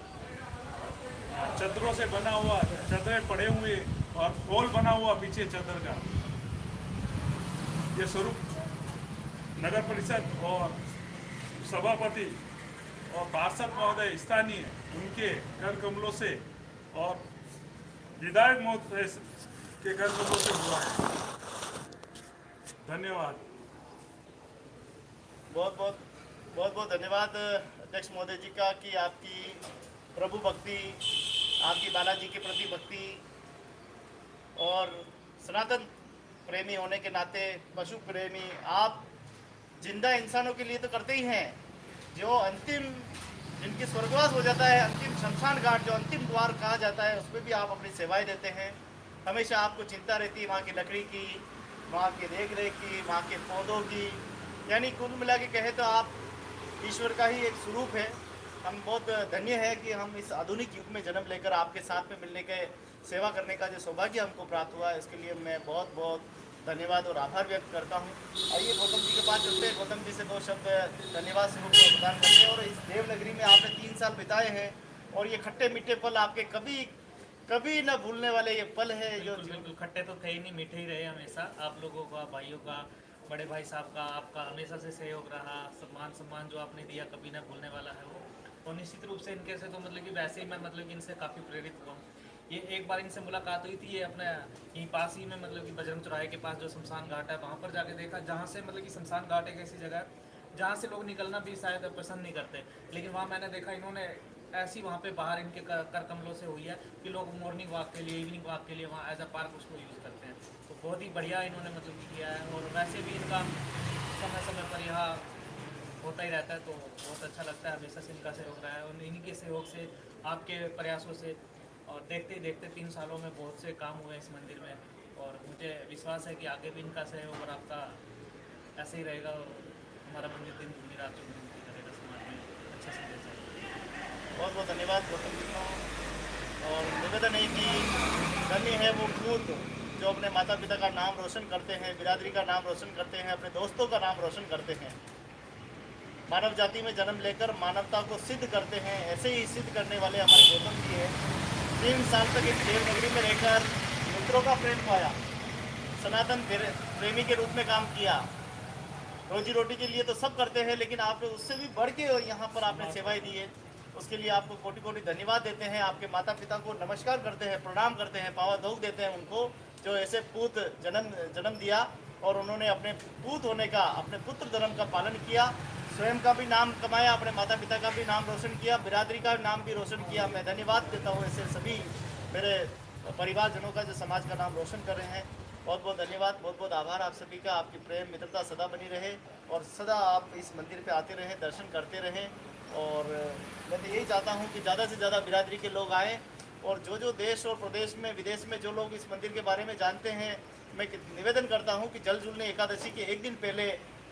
चद्दरों से बना हुआ, चद्दरें पड़े हुए और हॉल बना हुआ पीछे चद्दर का। ये स्वरूप नगर परिषद और सभापति और पार्षद महोदय स्थानीय उनके कर कमलों से और विधायक महोदय के कर कमलों से हुआ है। धन्यवाद। बहुत बहुत धन्यवाद अध्यक्ष महोदय जी का कि आपकी प्रभु भक्ति, आपकी बालाजी के प्रति भक्ति और सनातन प्रेमी होने के नाते पशु प्रेमी, आप जिंदा इंसानों के लिए तो करते ही हैं। जो अंतिम, जिनकी स्वर्गवास हो जाता है, अंतिम शमशान घाट जो अंतिम द्वार कहा जाता है, उसमें भी आप अपनी सेवाएं देते हैं। हमेशा आपको चिंता रहती है वहाँ की लकड़ी की, वहाँ की देख रेख की, वहाँ के पौधों की। यानी कुल मिला के कहे तो आप ईश्वर का ही एक स्वरूप है। हम बहुत धन्य है कि हम इस आधुनिक युग में जन्म लेकर आपके साथ में मिलने के सेवा करने का जो सौभाग्य हमको प्राप्त हुआ है, इसके लिए मैं बहुत बहुत धन्यवाद और आभार व्यक्त करता हूँ। आइए गौतम जी के पास चलते हैं, गौतम जी से 2 शब्द धन्यवाद से प्रदान करते हैं। और इस देवनगरी में आपने 3 साल बिताए हैं और ये खट्टे मीठे पल आपके कभी न भूलने वाले ये पल है। जो बिल्कुल खट्टे तो थे ही नहीं, मीठे ही रहे हमेशा। आप लोगों का, भाइयों का, बड़े भाई साहब का, आपका हमेशा से सहयोग रहा। सम्मान जो आपने दिया कभी ना भूलने वाला है वो। और निश्चित रूप से इनके से तो मतलब कि वैसे ही मैं मतलब कि इनसे काफ़ी प्रेरित हुआ हूँ। ये एक बार इनसे मुलाकात हुई थी, ये अपने यहीं पास ही में मतलब कि बजरंग चौराहे के पास जो शमशान घाट है वहाँ पर जाके देखा, जहाँ से मतलब कि शमशान घाट एक ऐसी जगह है जहाँ से लोग निकलना भी शायद पसंद नहीं करते। लेकिन वहाँ मैंने देखा इन्होंने ऐसी वहाँ पे बाहर इनके कर कमलों से हुई है कि लोग मॉर्निंग वॉक के लिए, इवनिंग वॉक के लिए वहाँ एज अ पार्क उसको यूज़ करते हैं। तो बहुत ही बढ़िया इन्होंने मतलब कि किया है। और वैसे भी इनका समय समय पर यहाँ होता ही रहता है, तो बहुत अच्छा लगता है। हमेशा से इनका सहयोग रहा है और इन्हीं के सहयोग से, आपके प्रयासों से और देखते ही देखते 3 सालों में बहुत से काम हुए इस मंदिर में। और मुझे विश्वास है कि आगे भी इनका सहयोग और आपका ऐसे ही रहेगा और हमारा मंदिर दिन दूनी रात चौगुनी करेगा, समाज में अच्छा संदेश है। बहुत बहुत धन्यवाद गौतम जी को। और निवेदन है कि धन्य है वो पूत जो अपने माता पिता का नाम रोशन करते हैं, बिरादरी का नाम रोशन करते हैं, अपने दोस्तों का नाम रोशन करते हैं, मानव जाति में जन्म लेकर मानवता को सिद्ध करते हैं। ऐसे ही सिद्ध करने वाले हमारे गौतम जी हैं। 3 साल तक इस देवनगरी में रहकर मित्रों का प्रेम पाया, सनातन प्रेमी के रूप में काम किया। रोजी रोटी के लिए तो सब करते हैं, लेकिन आपने उससे भी बढ़ के यहाँ पर आपने सेवाएं दी है। उसके लिए आपको कोटि कोटि धन्यवाद देते हैं। आपके माता पिता को नमस्कार करते हैं, प्रणाम करते हैं, पावा धोक देते हैं उनको, जो ऐसे पूत जन्म दिया और उन्होंने अपने पूत होने का, अपने पुत्र धर्म का पालन किया, स्वयं का भी नाम कमाया, अपने माता पिता का भी नाम रोशन किया, बिरादरी का नाम भी रोशन किया। मैं धन्यवाद देता हूँ ऐसे सभी मेरे परिवारजनों का जो समाज का नाम रोशन कर रहे हैं। बहुत बहुत धन्यवाद, बहुत बहुत आभार आप सभी का। आपकी प्रेम मित्रता सदा बनी रहे और सदा आप इस मंदिर पे आते रहें, दर्शन करते रहें। और मैं तो यही चाहता हूँ कि ज़्यादा से ज़्यादा बिरादरी के लोग आएँ और जो देश और प्रदेश में, विदेश में जो लोग इस मंदिर के बारे में जानते हैं, मैं निवेदन करता हूँ कि जल जुलने एकादशी के 1 दिन पहले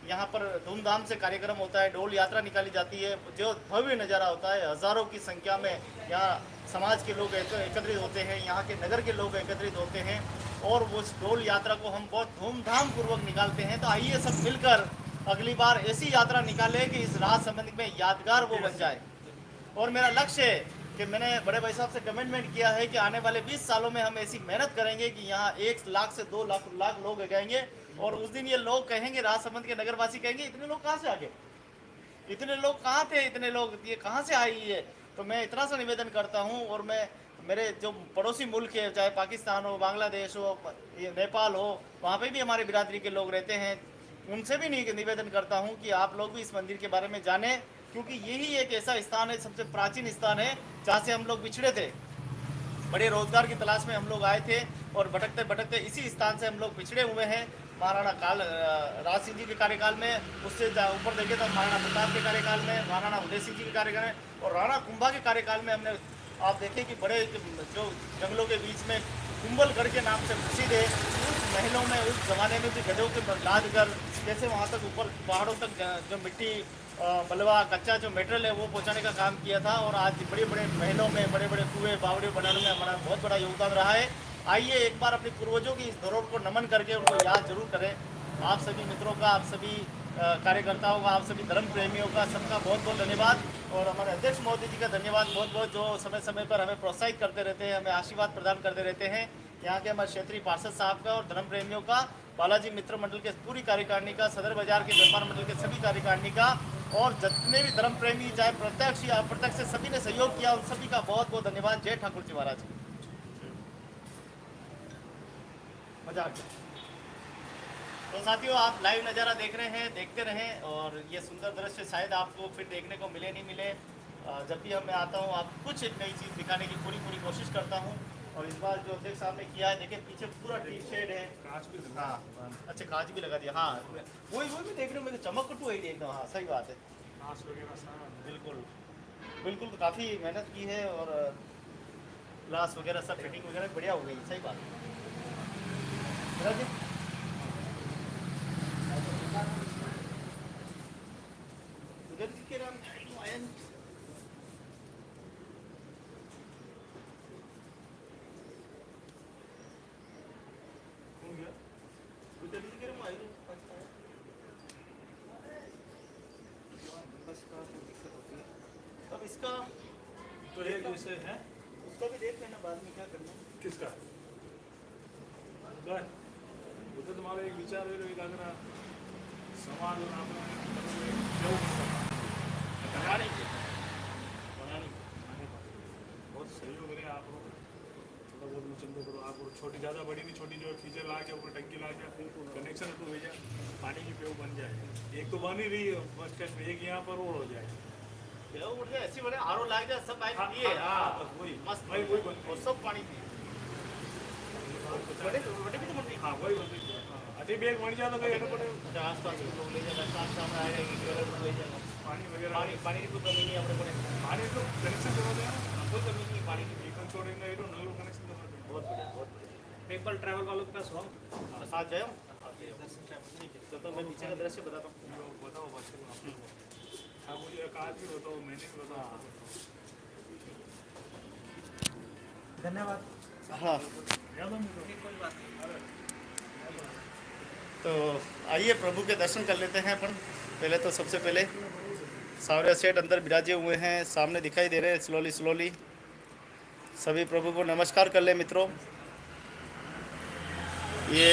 यहाँ पर धूमधाम से कार्यक्रम होता है, डोल यात्रा निकाली जाती है, जो भव्य नज़ारा होता है। हज़ारों की संख्या में यहाँ समाज के लोग एकत्रित होते हैं, यहाँ के नगर के लोग एकत्रित होते हैं और वो डोल यात्रा को हम बहुत धूमधाम पूर्वक निकालते हैं। तो आइए सब मिलकर अगली बार ऐसी यात्रा निकालें कि इस राजसमंद में यादगार वो बन जाए। और मेरा लक्ष्य है कि मैंने बड़े भाई साहब से कमिटमेंट किया है कि आने वाले 20 सालों में हम ऐसी मेहनत करेंगे कि यहाँ 1 लाख से 2 लाख लोग आएंगे और उस दिन ये लोग कहेंगे, राजसमंद के नगरवासी कहेंगे, इतने लोग कहाँ से आ गए, इतने लोग कहाँ थे, इतने लोग ये कहाँ से आई है। तो मैं इतना सा निवेदन करता हूँ, और मैं मेरे जो पड़ोसी मुल्क है, चाहे पाकिस्तान हो, बांग्लादेश हो, ये नेपाल हो, वहाँ पे भी हमारे बिरादरी के लोग रहते हैं, उनसे भी निवेदन करता हूँ कि आप लोग भी इस मंदिर के बारे में जानें, क्योंकि यही एक ऐसा स्थान है, सबसे प्राचीन स्थान है, जहाँ से हम लोग बिछड़े थे। बड़े रोजगार की तलाश में हम लोग आए थे, और भटकते भटकते इसी स्थान से हम लोग पिछड़े हुए हैं। महाराणा राज सिंह जी के कार्यकाल में, उससे ऊपर देखे तो महाराणा प्रताप के कार्यकाल में, महाराणा उदय सिंह जी के कार्यकाल में, और राणा कुंभा के कार्यकाल में हमने, आप देखें कि बड़े जो जंगलों के बीच में कुंभलगढ़ के नाम से प्रसिद्ध है, उस महलों में उस जमाने में भी गधों के लाद कर जैसे वहाँ तक ऊपर पहाड़ों तक जो मिट्टी बलवा कच्चा जो मटेरियल है वो पहुंचाने का काम किया था, और आज बड़े बड़े महलों में बड़े बड़े कुएं बावड़े बनाने में हमारा बहुत बड़ा योगदान रहा है। आइए एक बार अपने पूर्वजों की इस धरोहर को नमन करके उनको याद जरूर करें। आप सभी मित्रों का, आप सभी कार्यकर्ताओं का, आप सभी धर्म प्रेमियों का, सबका बहुत बहुत धन्यवाद, और हमारे अध्यक्ष महोदय जी का धन्यवाद बहुत बहुत, जो समय समय पर हमें प्रोत्साहित करते रहते हैं, हमें आशीर्वाद प्रदान करते रहते हैं। यहाँ के हमारे क्षेत्रीय पार्षद साहब का और धर्म प्रेमियों का, बालाजी मित्र मंडल के पूरी कार्यकारिणी का, सदर बाजार के व्यापार मंडल के सभी कार्यकारिणी का, और जितने भी धर्म प्रेमी चाहे प्रत्यक्ष या अप्रत्यक्ष से सभी ने सहयोग किया, उन सभी का बहुत बहुत धन्यवाद। जय ठाकुर जी महाराज। मजा आ गया। तो साथियों, आप लाइव नज़ारा देख रहे हैं, देखते रहें, और ये सुंदर दृश्य शायद आपको फिर देखने को मिले नहीं मिले। जब भी मैं आता हूँ, आपको कुछ एक नई चीज़ दिखाने की पूरी कोशिश करता हूँ, और इस बार जो अध्यक्ष साहब ने किया है, देखिए पीछे पूरा टी शेड है, कांच भी हाँ अच्छा कांच भी लगा दिया, हाँ वही भी देख रहे हो, मुझे चमक टू है एकदम, हाँ सही बात है, कांच वगैरह सारा बिल्कुल बिल्कुल, तो काफ़ी मेहनत की है, और ग्लास वगैरह सब फिटिंग वगैरह बढ़िया हो गई, सही बात है। उधर के नाम आयन अब इसका तो एक जैसे है उसका भी देख लेना बाद में क्या करना। किसका काय वो तो तुम्हारा एक विचार है, एक अगर समाज और आपने बनाने की बहुत सहयोग करें आप लोग, थोड़ा बहुत मुचंदो करो आप लोग, छोटी ज़्यादा बड़ी नहीं, छोटी जो फीचर ला के ऊपर टंकी ला के कनेक्शन तो भेजा, पानी की पेव बन जाए। एक तो बन ही रही है बस स्टैंड में, एक यहाँ पर और हो जाए, ऐसी बड़े आरो लाग जाए सब पाइप पिए, बस वही मस्त वही वही बन और सब पानी पिए, बड़े बड़े भी तो मंडी, हाँ वही बन रही है। अभी भी एक बन जाता तो ये पड़े आसपास के लोग ले जाएगा, साथ सामने आएगा कि ले जाएगा, पानी वगैरह पानी की कोई कमी नहीं अपने को, पानी तो कनेक्शन करवा देना, कोई कमी नहीं पानी की, एक छोड़ेंगे ये तो नल कनेक्शन करवा देंगे। बहुत बढ़िया बहुत बढ़िया। पेपर ट्रैवल वालों के पास हो, साथ जाए ठीक है, तो मैं पीछे का दृश्य बताता हूँ। ये बताओ बात करो आप लोग, हाँ मुझे आज भी बताओ, मैंने भी बताओ। धन्यवाद। हाँ याद है मुझे कोई बात नहीं। तो आइए प्रभु के दर्शन कर लेते हैं अपन। पहले तो सबसे पहले सावरिया सेठ अंदर विराजे हुए हैं, सामने दिखाई दे रहे हैं स्लोली। सभी प्रभु को नमस्कार कर ले मित्रों। ये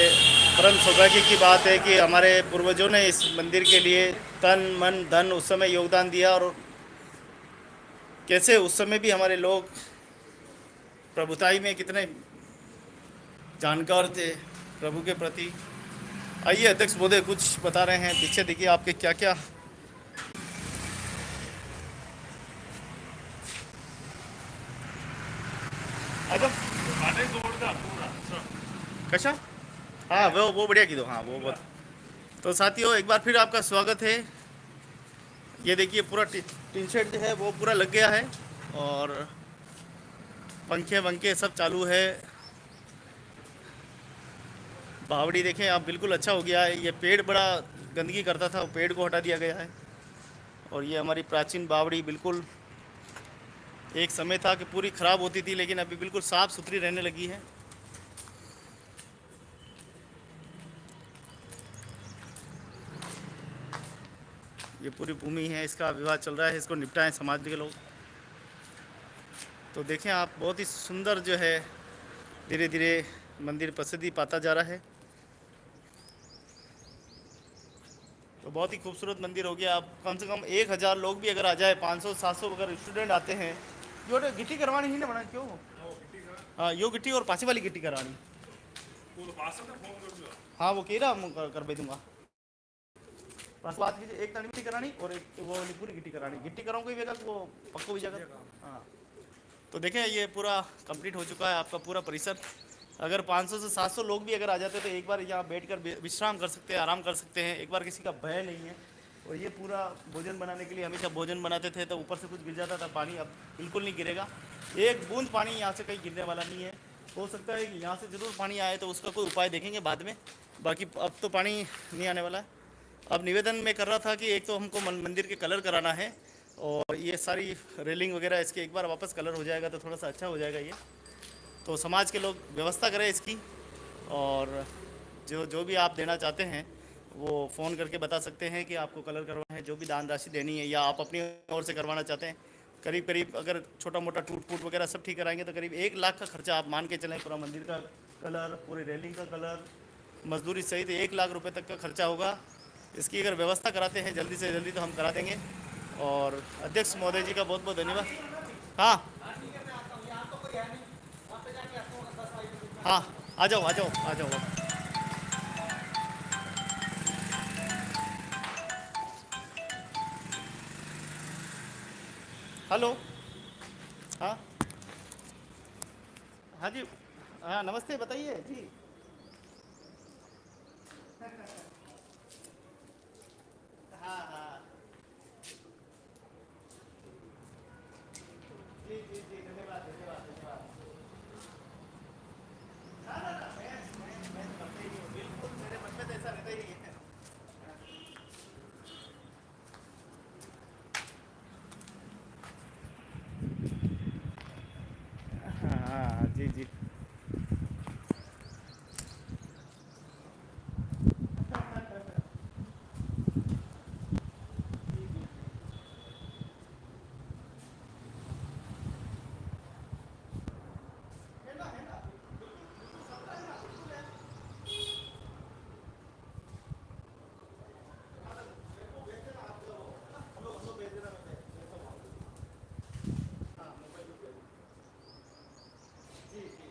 परम सौभाग्य की बात है कि हमारे पूर्वजों ने इस मंदिर के लिए तन मन धन उस समय योगदान दिया, और कैसे उस समय भी हमारे लोग प्रभुताई में कितने जानकार थे प्रभु के प्रति। आइए अध्यक्ष महोदय कुछ बता रहे हैं, पीछे देखिए आपके क्या क्या पानी जोड़दा पूरा कशा, हाँ वो बढ़िया की दो, हाँ वो बहुत। तो साथियों एक बार फिर आपका स्वागत है। ये देखिए पूरा टीन शेड जो है वो पूरा लग गया है, और पंखे वंखे सब चालू है। बावड़ी देखें आप, बिल्कुल अच्छा हो गया है। ये पेड़ बड़ा गंदगी करता था, वो पेड़ को हटा दिया गया है, और ये हमारी प्राचीन बावड़ी बिल्कुल, एक समय था कि पूरी ख़राब होती थी, लेकिन अभी बिल्कुल साफ़ सुथरी रहने लगी है। ये पूरी भूमि है, इसका विवाद चल रहा है, इसको निपटाएं समाज के लोग। तो देखें आप, बहुत ही सुंदर जो है धीरे धीरे मंदिर प्रसिद्धि पाता जा रहा है। तो तो बहुत ही खूबसूरत मंदिर हो गया। अब कम से कम 1000 लोग भी अगर आ जाए, 500-700 अगर स्टूडेंट आते हैं, जो गिट्टी करवानी ही ना बना क्यों? हाँ, यो गिट्टी और पासी वाली गिट्टी करानी। हाँ वो कह रहा कर दे दूंगा। बस बात कीजिए, एक तनी गिट्टी करानी और एक वो वाली पूरी गिट्टी करानी। गिट्टी कराऊंगा भी वो पक्को भी जगह। हाँ, तो देखें ये पूरा कंप्लीट हो चुका है आपका पूरा परिसर। अगर 500 से 700 लोग भी अगर आ जाते हैं तो एक बार यहाँ बैठकर विश्राम कर सकते हैं, आराम कर सकते हैं, एक बार किसी का भय नहीं है। और ये पूरा भोजन बनाने के लिए, हमेशा भोजन बनाते थे तो ऊपर से कुछ गिर जाता था पानी, अब बिल्कुल नहीं गिरेगा। एक बूंद पानी यहाँ से कहीं गिरने वाला नहीं है। हो सकता है कि यहाँ से ज़रूर पानी आए तो उसका कोई उपाय देखेंगे बाद में, बाकी अब तो पानी नहीं आने वाला है। अब निवेदन में कर रहा था कि एक तो हमको मंदिर के कलर कराना है और ये सारी रेलिंग वगैरह इसके एक बार वापस कलर हो जाएगा तो थोड़ा सा अच्छा हो जाएगा ये। तो समाज के लोग व्यवस्था करें इसकी, और जो भी आप देना चाहते हैं वो फ़ोन करके बता सकते हैं कि आपको कलर करवाना है, जो भी दान राशि देनी है या आप अपनी ओर से करवाना चाहते हैं। करीब करीब अगर छोटा मोटा टूट फूट वगैरह सब ठीक कराएंगे तो करीब 1 लाख का खर्चा आप मान के चलें। पूरा मंदिर का कलर, पूरी रेलिंग का कलर, मजदूरी सहित 1 लाख रुपए तक का खर्चा होगा। इसकी अगर व्यवस्था कराते हैं जल्दी से जल्दी तो हम करा देंगे। और अध्यक्ष महोदय जी का बहुत बहुत धन्यवाद। हाँ हाँ, आ जाओ आ जाओ आ जाओ। हेलो। हाँ हाँ जी, हाँ नमस्ते, बताइए जी। हाँ हाँ जी जी जी, धन्यवाद धन्यवाद धन्यवाद। ना ना ना, मैं करते ही हूँ, बिल्कुल मेरे मन में तो ऐसा रहता ही नहीं है। हाँ जी जी। जी जी।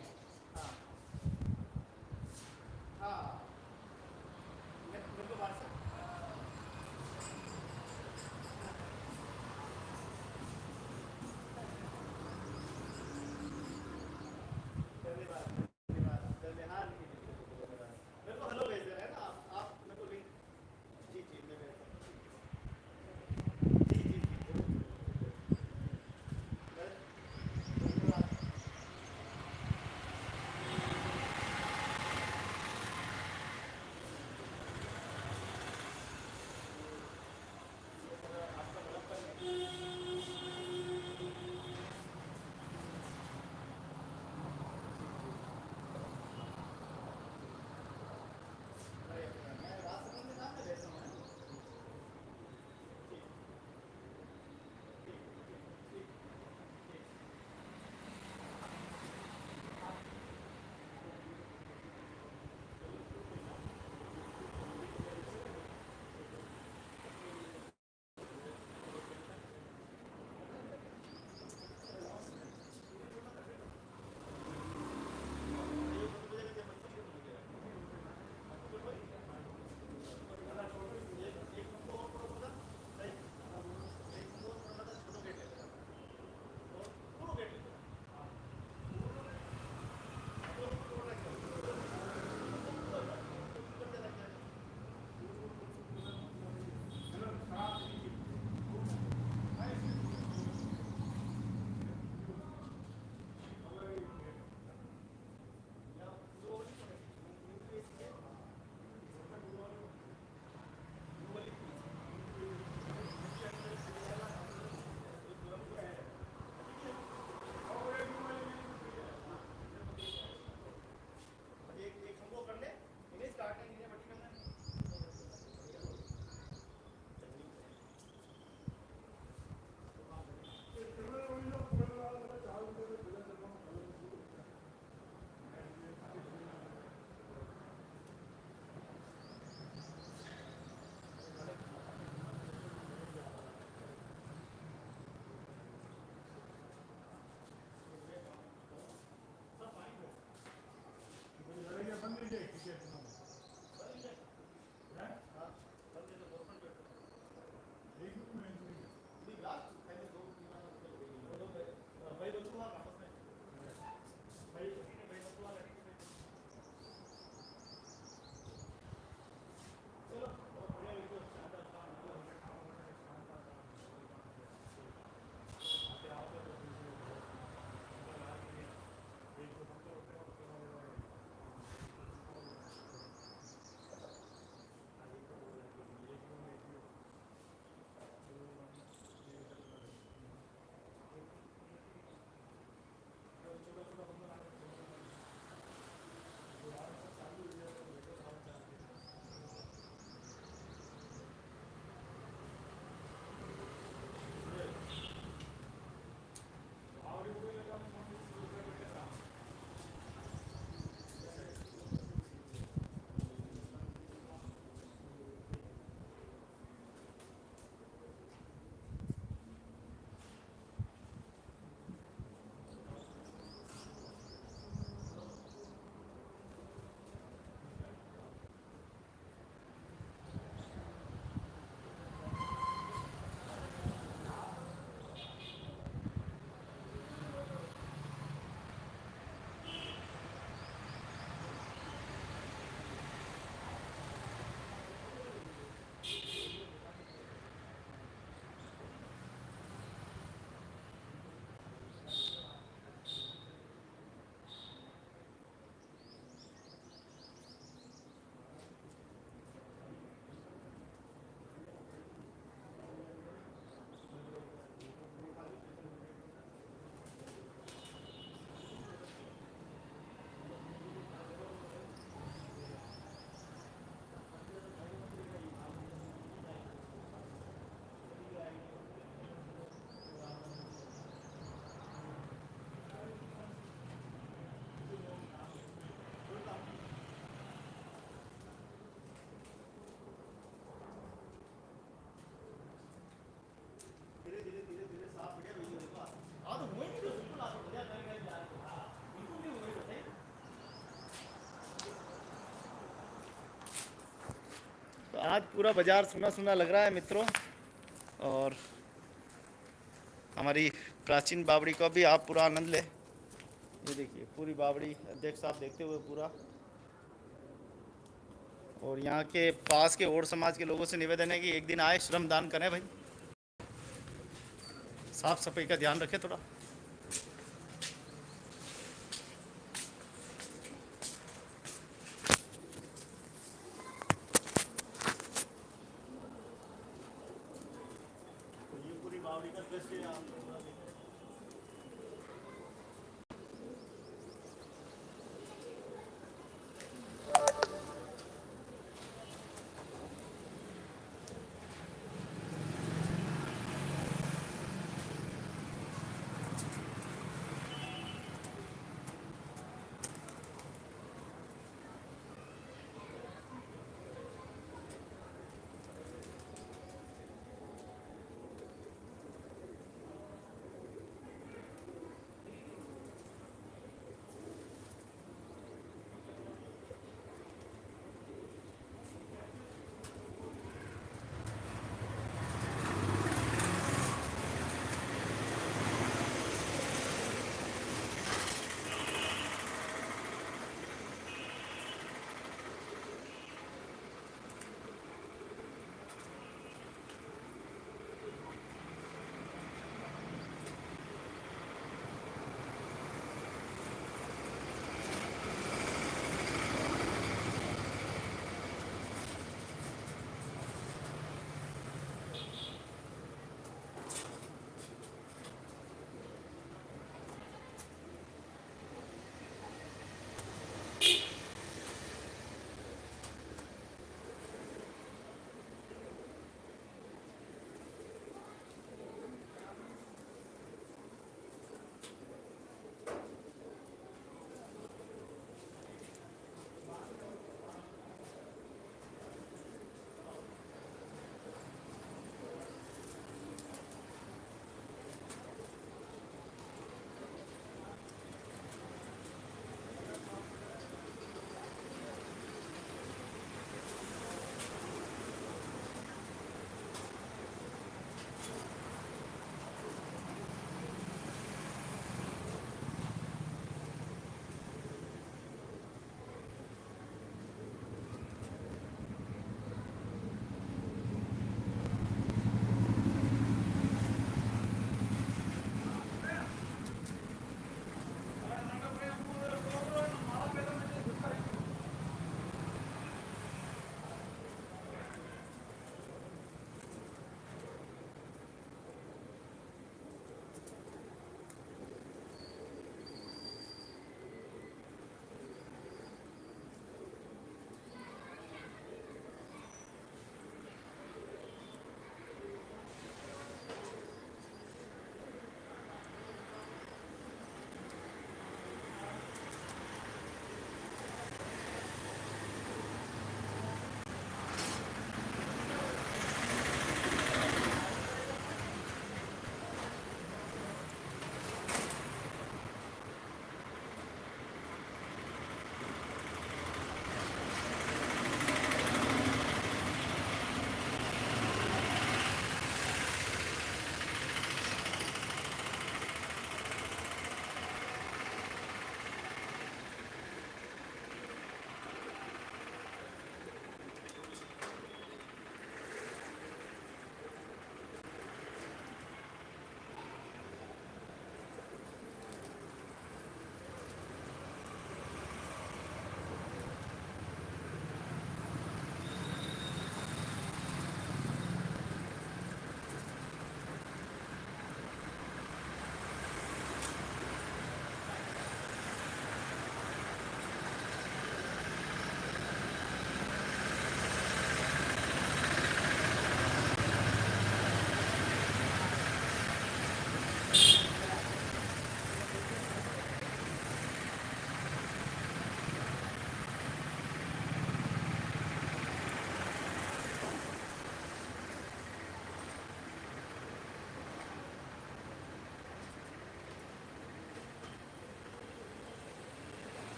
आज पूरा बाजार सुना सुना लग रहा है मित्रों। और हमारी प्राचीन बावड़ी का भी आप पूरा आनंद लें। ये देखिए पूरी बावड़ी अध्यक्ष साहब देखते हुए पूरा। और यहाँ के पास के और समाज के लोगों से निवेदन है कि एक दिन आए, श्रम दान करें भाई, साफ सफाई का ध्यान रखें थोड़ा। ये पूरी बावड़ी का दृश्य आप पूरा देख रहे हैं।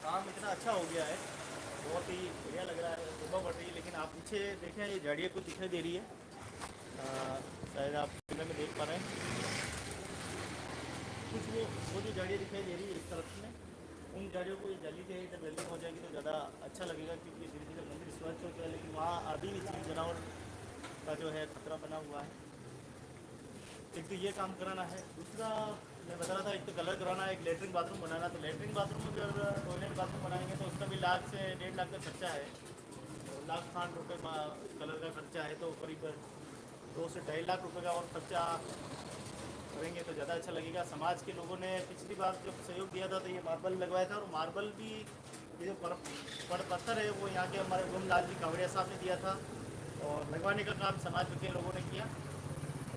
काम इतना अच्छा हो गया है, बहुत ही बढ़िया लग रहा है, शोभा बढ़ रही है। लेकिन आप पीछे देखें, ये झाड़ियाँ कुछ दिखाई दे रही है, शायद आप कैमरे में देख पा रहे हैं। कुछ वो जो झाड़ियाँ दिखाई दे रही है इस तरफ में, उन झाड़ियों को जाली के जब वेल्डिंग हो जाएगी तो ज़्यादा अच्छा लगेगा, क्योंकि धीरे धीरे मंदिर स्वच्छ हो गया है। लेकिन वहाँ अभी भी जीव जानवर का जो है खतरा बना हुआ है। एक तो ये काम कराना है, दूसरा मैं बता रहा था, एक तो कलर कराना है, एक लेटरिन बाथरूम बनाना। तो लेटरिन बाथरूम अगर टॉयलेट बाथरूम बनाएंगे तो उसका भी 1 लाख से 1.5 लाख का खर्चा है। तो 1,60,000 कलर का खर्चा है, तो करीब 2 से 2.5 लाख रुपए का और खर्चा करेंगे तो ज़्यादा अच्छा लगेगा। समाज के लोगों ने पिछली बार जब सहयोग दिया था तो ये मार्बल लगवाया था, और मार्बल भी ये जो पत्थर है वो यहाँ के हमारे गोमलाल जी कावड़िया साहब ने दिया था, और लगवाने का काम समाज के लोगों ने किया,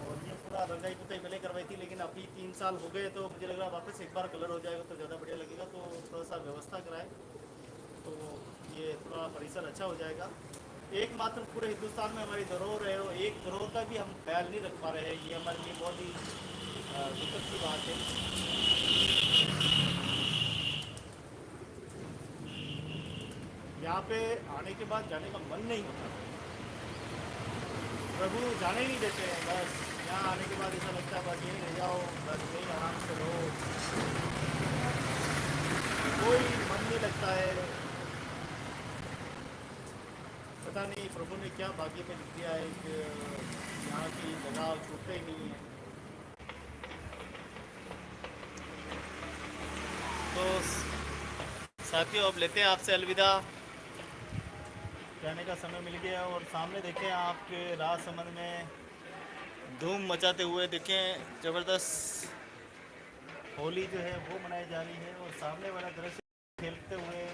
और ये पूरा रंगाई पुताई पहले करवाई थी। लेकिन अभी 3 साल हो गए, तो मुझे लग रहा है वापस एक बार कलर हो जाएगा तो ज़्यादा बढ़िया लगेगा। तो थोड़ा सा व्यवस्था कराए तो ये थोड़ा परिसर अच्छा हो जाएगा। एकमात्र पूरे हिंदुस्तान में हमारी धरोहर है, और एक धरोहर का भी हम ख्याल नहीं रख पा रहे हैं, ये हमारे लिए बहुत ही दिक्कत की बात है। यहाँ पे आने के बाद जाने का मन नहीं होता, प्रभु जाने ही नहीं देते हैं। बस यहाँ आने के बाद ऐसा लगता है बस यहीं रह जाओ, बस यहीं आराम से रहो, कोई मन नहीं लगता है। पता नहीं प्रभु ने क्या भाग्य में लिख दिया है कि यहाँ की लगाव छूटते ही नहीं है। तो साथियों, अब लेते हैं आपसे अलविदा, जाने का समय मिल गया। और सामने देखें आपके राजसमंद में धूम मचाते हुए देखें, ज़बरदस्त होली जो है वो मनाई जा रही है, और सामने वाला दृश्य खेलते हुए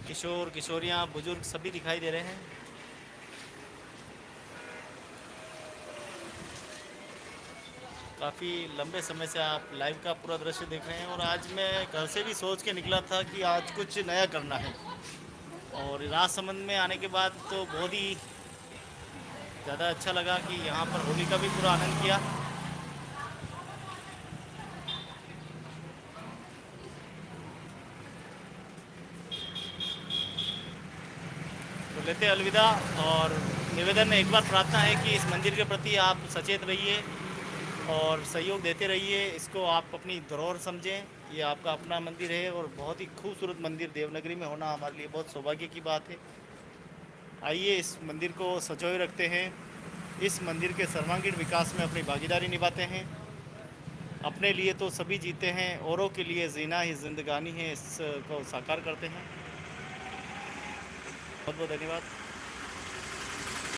किशोर किशोरियाँ बुजुर्ग सभी दिखाई दे रहे हैं। काफ़ी लंबे समय से आप लाइव का पूरा दृश्य देख रहे हैं, और आज मैं घर से भी सोच के निकला था कि आज कुछ नया करना है, और राजसमंद में आने के बाद तो बहुत ही ज़्यादा अच्छा लगा कि यहाँ पर होली का भी पूरा आनंद किया। तो लेते हैं अलविदा, और निवेदन एक बार प्रार्थना है कि इस मंदिर के प्रति आप सचेत रहिए और सहयोग देते रहिए। इसको आप अपनी धरोहर समझें, ये आपका अपना मंदिर है, और बहुत ही खूबसूरत मंदिर देवनगरी में होना हमारे लिए बहुत सौभाग्य की बात है। आइए इस मंदिर को सजोए रखते हैं, इस मंदिर के सर्वांगीण विकास में अपनी भागीदारी निभाते हैं। अपने लिए तो सभी जीते हैं, औरों के लिए जीना ही जिंदगानी है, इसको साकार करते हैं। बहुत बहुत धन्यवाद।